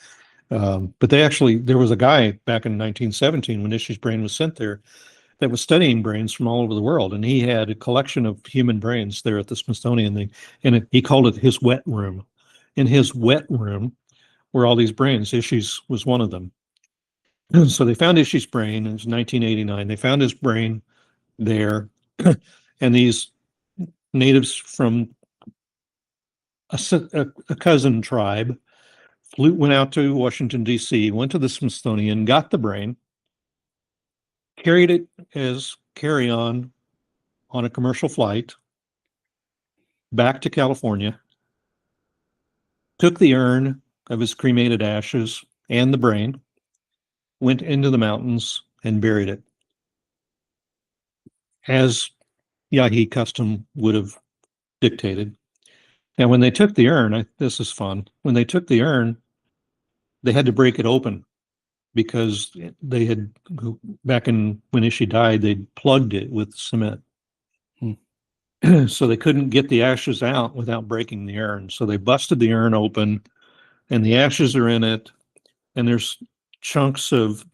But there was a guy back in 1917 when Ishi's brain was sent there that was studying brains from all over the world. And he had a collection of human brains there at the Smithsonian. He called it his wet room. In his wet room were all these brains. Ishi's was one of them. So they found Ishi's brain. It was 1989. They found his brain there. And these natives from a cousin tribe went out to Washington, D.C., went to the Smithsonian, got the brain, carried it as carry-on on a commercial flight back to California, took the urn of his cremated ashes and the brain, went into the mountains and buried it, as Yahi custom would have dictated. And when they took the urn, this is fun. When they took the urn, they had to break it open because they had, back in when Ishi died, they'd plugged it with cement. So they couldn't get the ashes out without breaking the urn. So they busted the urn open, and the ashes are in it, and there's chunks of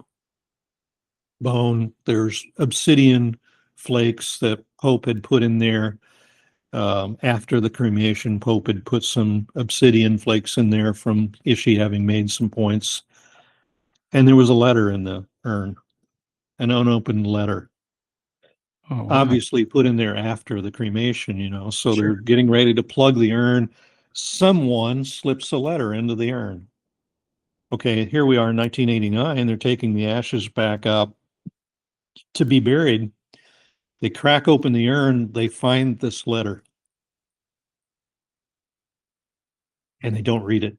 bone. There's obsidian flakes that Pope had put in there. After the cremation, Pope had put some obsidian flakes in there from Ishi having made some points. And there was a letter in the urn, an unopened letter. Oh, wow. Obviously put in there after the cremation, so Sure. they're getting ready to plug the urn. Someone slips a letter into the urn. Okay, here we are in 1989. They're taking the ashes back up to be buried. They crack open the urn. They find this letter. And they don't read it.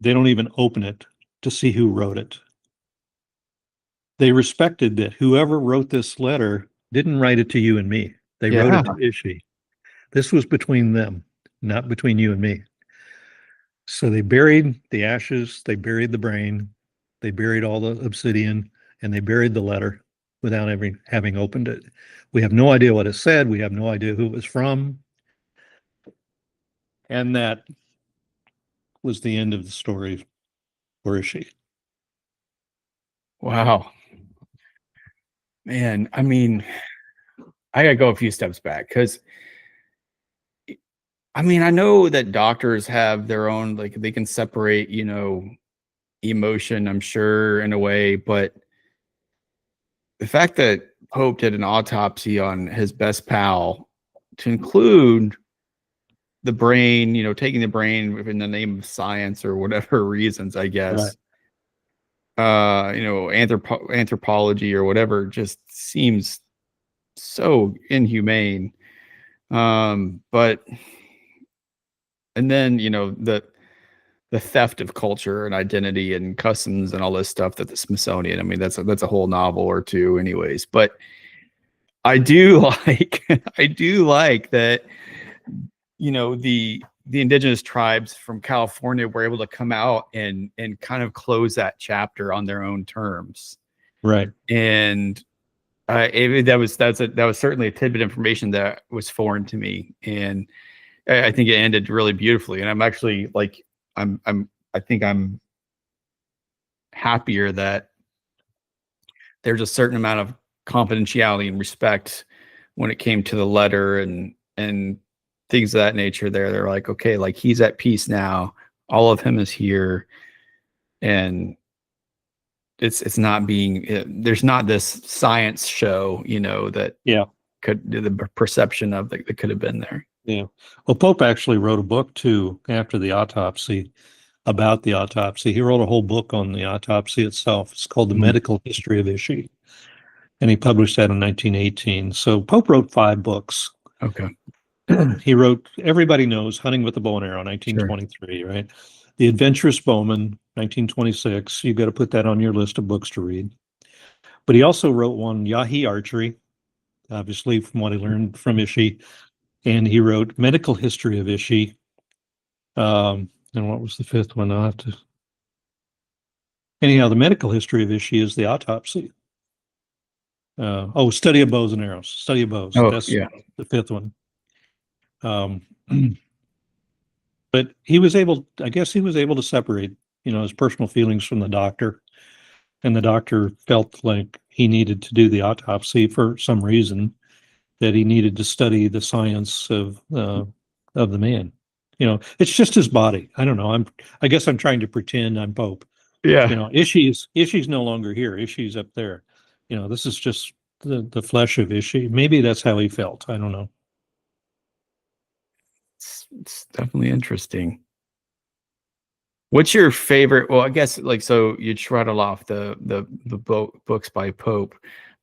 They don't even open it to see who wrote it. They respected that whoever wrote this letter didn't write it to you and me. They wrote it to Ishi. This was between them, not between you and me. So they buried the ashes, they buried the brain, they buried all the obsidian, and they buried the letter without ever having opened it. We have no idea what it said. We have no idea who it was from. And that was the end of the story for Ishi. Wow. Man, I mean, I gotta go a few steps back because I mean, I know that doctors have their own, like they can separate, emotion, I'm sure, in a way, but the fact that Pope did an autopsy on his best pal to include the brain, taking the brain in the name of science or whatever reasons, I guess. Right. Anthropology or whatever just seems so inhumane. But and then the theft of culture and identity and customs and all this stuff that the Smithsonian, I mean, that's a whole novel or two anyways. But I do like that, the indigenous tribes from California were able to come out and kind of close that chapter on their own terms. Right. And that was certainly a tidbit of information that was foreign to me. And I think it ended really beautifully. And I'm actually like, I think I'm happier that there's a certain amount of confidentiality and respect when it came to the letter and things of that nature. They're like, okay, like he's at peace now. All of him is here. And it's not being, there's not this science show, that could the perception of that could have been there. Yeah. Well, Pope actually wrote a book too after the autopsy about the autopsy. He wrote a whole book on the autopsy itself. It's called The Medical History of Ishi. And he published that in 1918. So Pope wrote 5 books. Okay. He wrote, everybody knows, Hunting with the Bow and Arrow, 1923, sure. Right? The Adventurous Bowman, 1926. You've got to put that on your list of books to read. But he also wrote one, Yahi Archery, obviously from what he learned from Ishi. And he wrote Medical History of Ishi. And what was the 5th one? I'll have to. Anyhow, the medical history of Ishi is the autopsy. Study of Bows and Arrows. Study of Bows. Oh, that's yeah. The 5th one. But he was able to separate, his personal feelings from the doctor. And the doctor felt like he needed to do the autopsy for some reason, that he needed to study the science of the man. It's just his body. I don't know. I guess I'm trying to pretend I'm Pope. Yeah. Ishi's no longer here. Ishi's up there. This is just the flesh of Ishi. Maybe that's how he felt. I don't know. It's definitely interesting. What's your favorite? Well, I guess so you rattle off the books by Pope,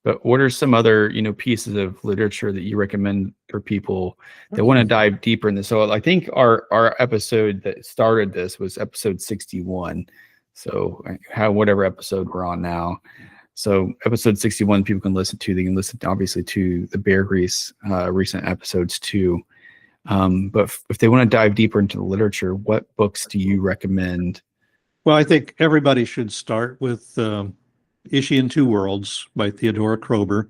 but what are some other, pieces of literature that you recommend for people that want to dive deeper in this? So I think our episode that started this was episode 61. So whatever episode we're on now. So episode 61, people can listen to. They can listen obviously to the Bear Grease recent episodes too. But if they want to dive deeper into the literature, what books do you recommend? Well, I think everybody should start with Ishi in Two Worlds by Theodora Kroeber.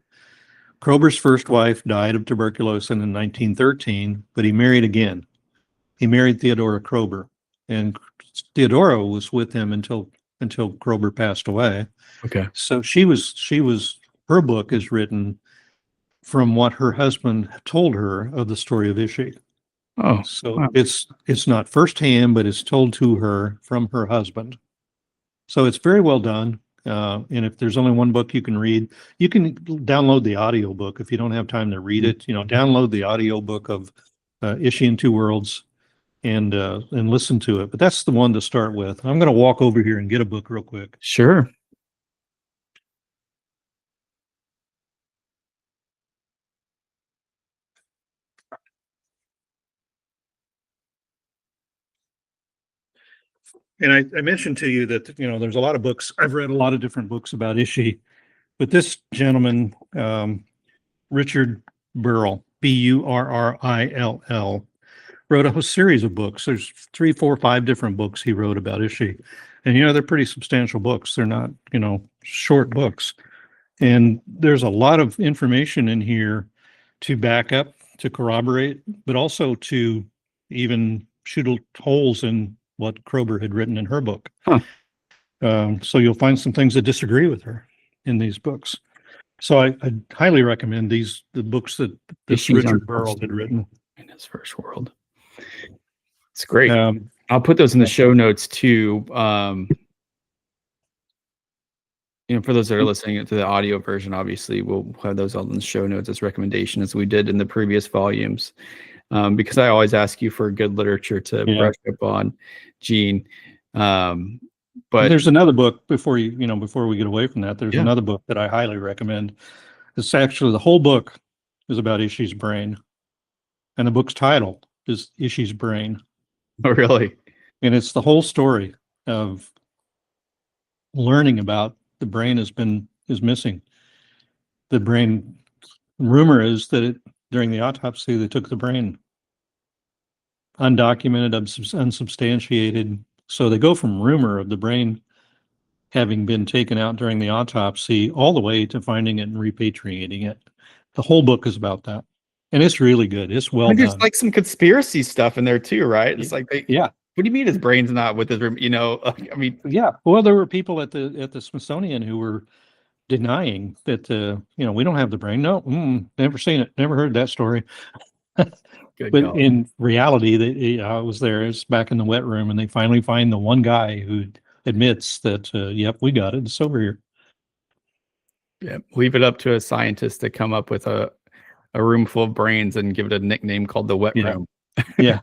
Kroeber's first wife died of tuberculosis in 1913, but he married again. He married Theodora Kroeber, and Theodora was with him until Kroeber passed away. Okay. So her book is written from what her husband told her of the story of Ishi. Oh, So wow. it's not firsthand, but it's told to her from her husband. So it's very well done. And if there's only one book you can read, you can download the audio book if you don't have time to read it. Download the audio book of Ishi in Two Worlds and listen to it. But that's the one to start with. I'm going to walk over here and get a book real quick. Sure. And I mentioned to you that, there's a lot of books. I've read a lot of different books about Ishi, but this gentleman, Richard Burrill, Burrill, wrote a whole series of books. There's 3, 4, 5 different books he wrote about Ishi. And, they're pretty substantial books. They're not, short books. And there's a lot of information in here to back up, to corroborate, but also to even shoot holes in what Kroeber had written in her book. Huh. So you'll find some things that disagree with her in these books. So I highly recommend the books that Richard Burrill had written. In his first world. It's great. I'll put those in the show notes too. For those that are listening to the audio version, obviously we'll have those all in the show notes as recommendation, as we did in the previous volumes. Because I always ask you for good literature to brush up on, Gene. But there's another book before we get away from that. There's another book that I highly recommend. It's actually, the whole book is about Ishi's brain, and the book's title is Ishi's Brain. Oh, really? And it's the whole story of learning about the brain is missing. The brain, rumor is that during the autopsy, they took the brain. Undocumented, unsubstantiated. So they go from rumor of the brain having been taken out during the autopsy all the way to finding it and repatriating it. The whole book is about that. And it's really good. It's well done. There's like some conspiracy stuff in there too, right? It's like, what do you mean his brain's not with his room? Yeah. Well, there were people at the Smithsonian who were denying that, we don't have the brain. No, never seen it. Never heard that story. But in reality, I was there. It's back in the wet room, and they finally find the one guy who admits that, yep, we got it. It's over here. Yeah, leave it up to a scientist to come up with a room full of brains and give it a nickname called the wet room. Yeah.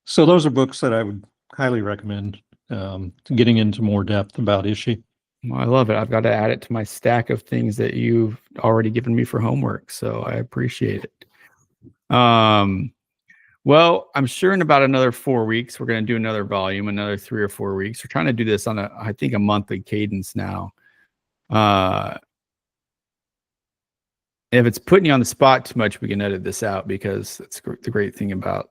So those are books that I would highly recommend, getting into more depth about Ishi. Well, I love it. I've got to add it to my stack of things that you've already given me for homework, so I appreciate it. Well, I'm sure in about another 4 weeks, we're going to do another volume, another 3 or 4 weeks. We're trying to do this on I think a monthly cadence now. If it's putting you on the spot too much, we can edit this out, because it's the great thing about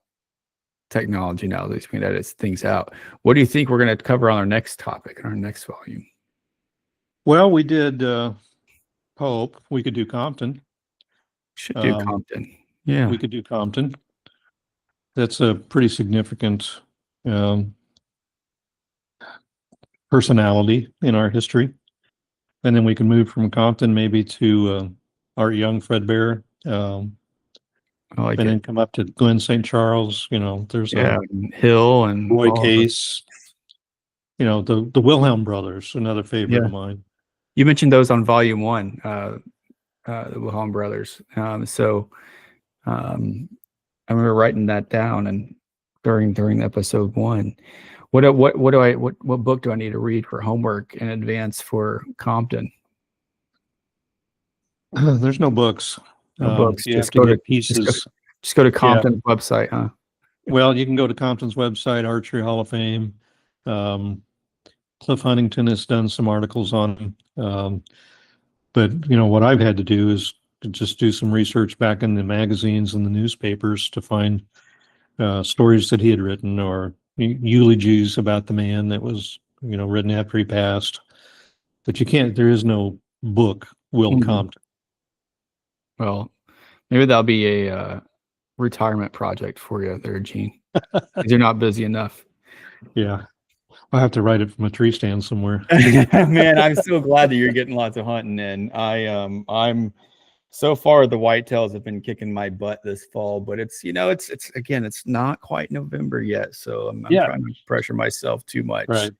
technology now. At least we can edit things out. What do you think we're going to cover on our next topic, in our next volume? Well, we did Pope. We could do Compton. Should do Compton. Yeah, we could do Compton. That's a pretty significant personality in our history. And then we can move from Compton maybe to Art Young, Fred Bear, and then come up to Glenn St. Charles. There's Hill and Roy Case. The Wilhelm brothers, another favorite of mine. You mentioned those on volume 1, the Wilhelm brothers. So I remember writing that down, and during episode 1. What book do I need to read for homework in advance for Compton? There's no books. No books. You have to get pieces. Just go to Compton's website, huh? Well, you can go to Compton's website, Archery Hall of Fame. Cliff Huntington has done some articles on him. But what I've had to do is to just do some research back in the magazines and the newspapers to find stories that he had written, or eulogies about the man that was written after he passed. But there is no book, Will Mhm. Compton. Well, maybe that'll be a retirement project for you there, Gene. 'Cause you're not busy enough. Yeah. I'll have to write it from a tree stand somewhere. Man, I'm so glad that you're getting lots of hunting in. I'm so far the whitetails have been kicking my butt this fall, but it's again, it's not quite November yet, so I'm trying to pressure myself too much. Right.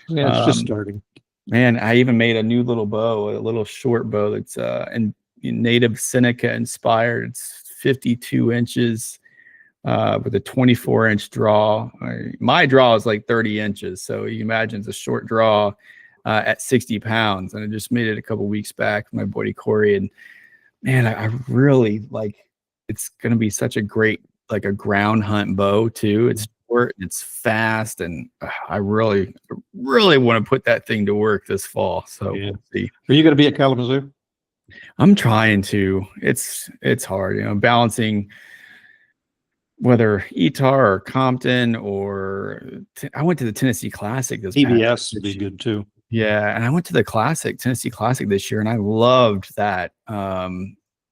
Yeah, it's just Um, starting. Man, I even made a new little bow, a little short bow that's and native Seneca inspired. It's 52 inches with a 24-inch draw. My draw is like 30 inches, so you imagine it's a short draw at 60 pounds. And I just made it a couple weeks back with my buddy Corey, and man, I really like. It's going to be such a great like a ground hunt bow too. It's short, it's fast, and I really want to put that thing to work this fall. So Yeah. we'll see. Are you going to be at Kalamazoo? I'm trying to. It's hard, balancing whether Etar or Compton or I went to the Tennessee Classic this TBS would be good too. Yeah, and I went to the Tennessee Classic this year, and I loved that.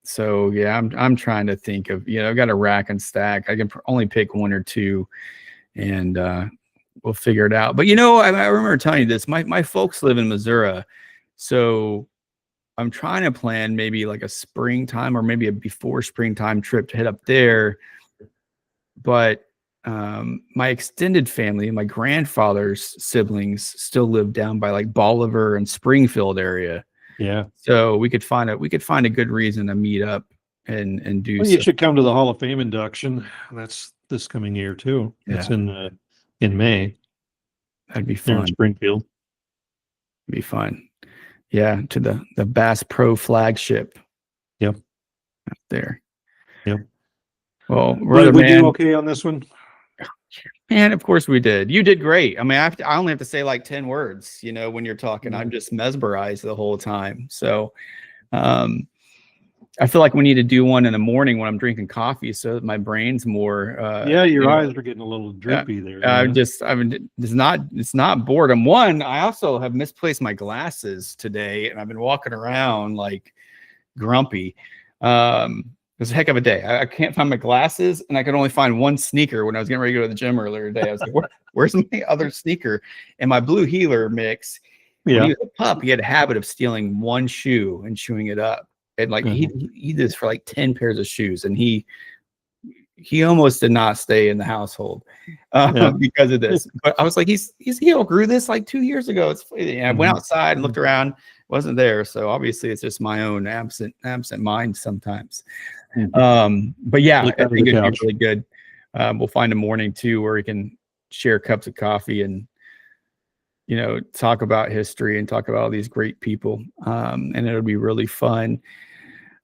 So yeah, I'm trying to think of I've got a rack and stack. I can only pick one or two, and we'll figure it out. But I remember telling you this. My folks live in Missouri, so I'm trying to plan maybe like a springtime or maybe a before springtime trip to head up there. But my extended family, my grandfather's siblings still live down by like Bolivar and Springfield area. Yeah. So we could find a good reason to meet up and do. Well, you should come to the Hall of Fame induction. That's this coming year too. Yeah. It's in May. That'd be There fun. in Springfield. It'd be fun. Yeah, to the Bass Pro flagship. Yep. Up there. Yep. Well, we do okay on this one. Man, of course we did. You did great. I mean, I only have to say like 10 words, when you're talking. I'm just mesmerized the whole time. So I feel like we need to do one in the morning when I'm drinking coffee so that my brain's more your eyes are getting a little droopy there. It's not boredom. One, I also have misplaced my glasses today, and I've been walking around like grumpy. It was a heck of a day. I can't find my glasses, and I could only find one sneaker when I was getting ready to go to the gym earlier today. I was like, where's my other sneaker? And my blue heeler mix, when he was a pup, he had a habit of stealing one shoe and chewing it up. And like he did this for like 10 pairs of shoes, and he almost did not stay in the household because of this. But I was like, he outgrew this like 2 years ago. I went outside and looked around, wasn't there. So obviously it's just my own absent mind sometimes. But yeah, I think it'd be really good. We'll find a morning too where we can share cups of coffee and talk about history and talk about all these great people. And it'll be really fun.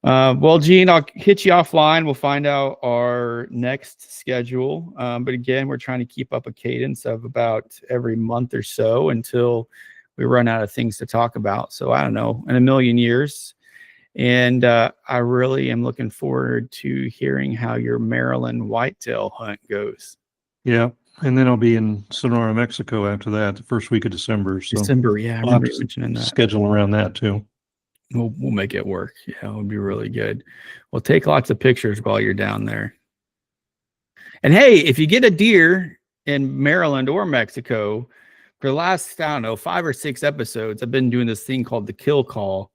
Well, Gene, I'll hit you offline. We'll find out our next schedule. But again, we're trying to keep up a cadence of about every month or so until we run out of things to talk about. So I don't know, in a million years. And I really am looking forward to hearing how your Maryland whitetail hunt goes. Yeah. And then I'll be in Sonora, Mexico after that, the first week of December. So December, yeah. I remember you mentioning that. Schedule around that too. We'll make it work. Yeah, it would be really good. We'll take lots of pictures while you're down there. And hey, if you get a deer in Maryland or Mexico, for the last, 5 or 6 episodes, I've been doing this thing called the kill call.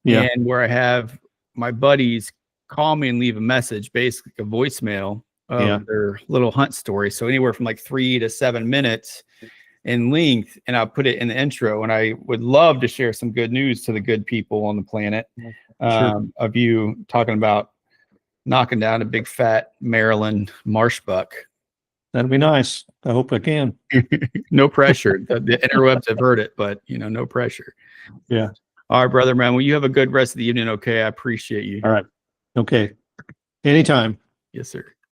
Yeah. And where I have my buddies call me and leave a message, basically a voicemail of their little hunt story. So anywhere from like 3 to 7 minutes in length, and I'll put it in the intro. And I would love to share some good news to the good people on the planet of you talking about knocking down a big fat Maryland marsh buck. That'd be nice. I hope I can. No pressure. The interwebs have heard it, but no pressure. Yeah. All right, brother, man. Well, you have a good rest of the evening. Okay. I appreciate you. All right. Okay. Anytime. Yes, sir.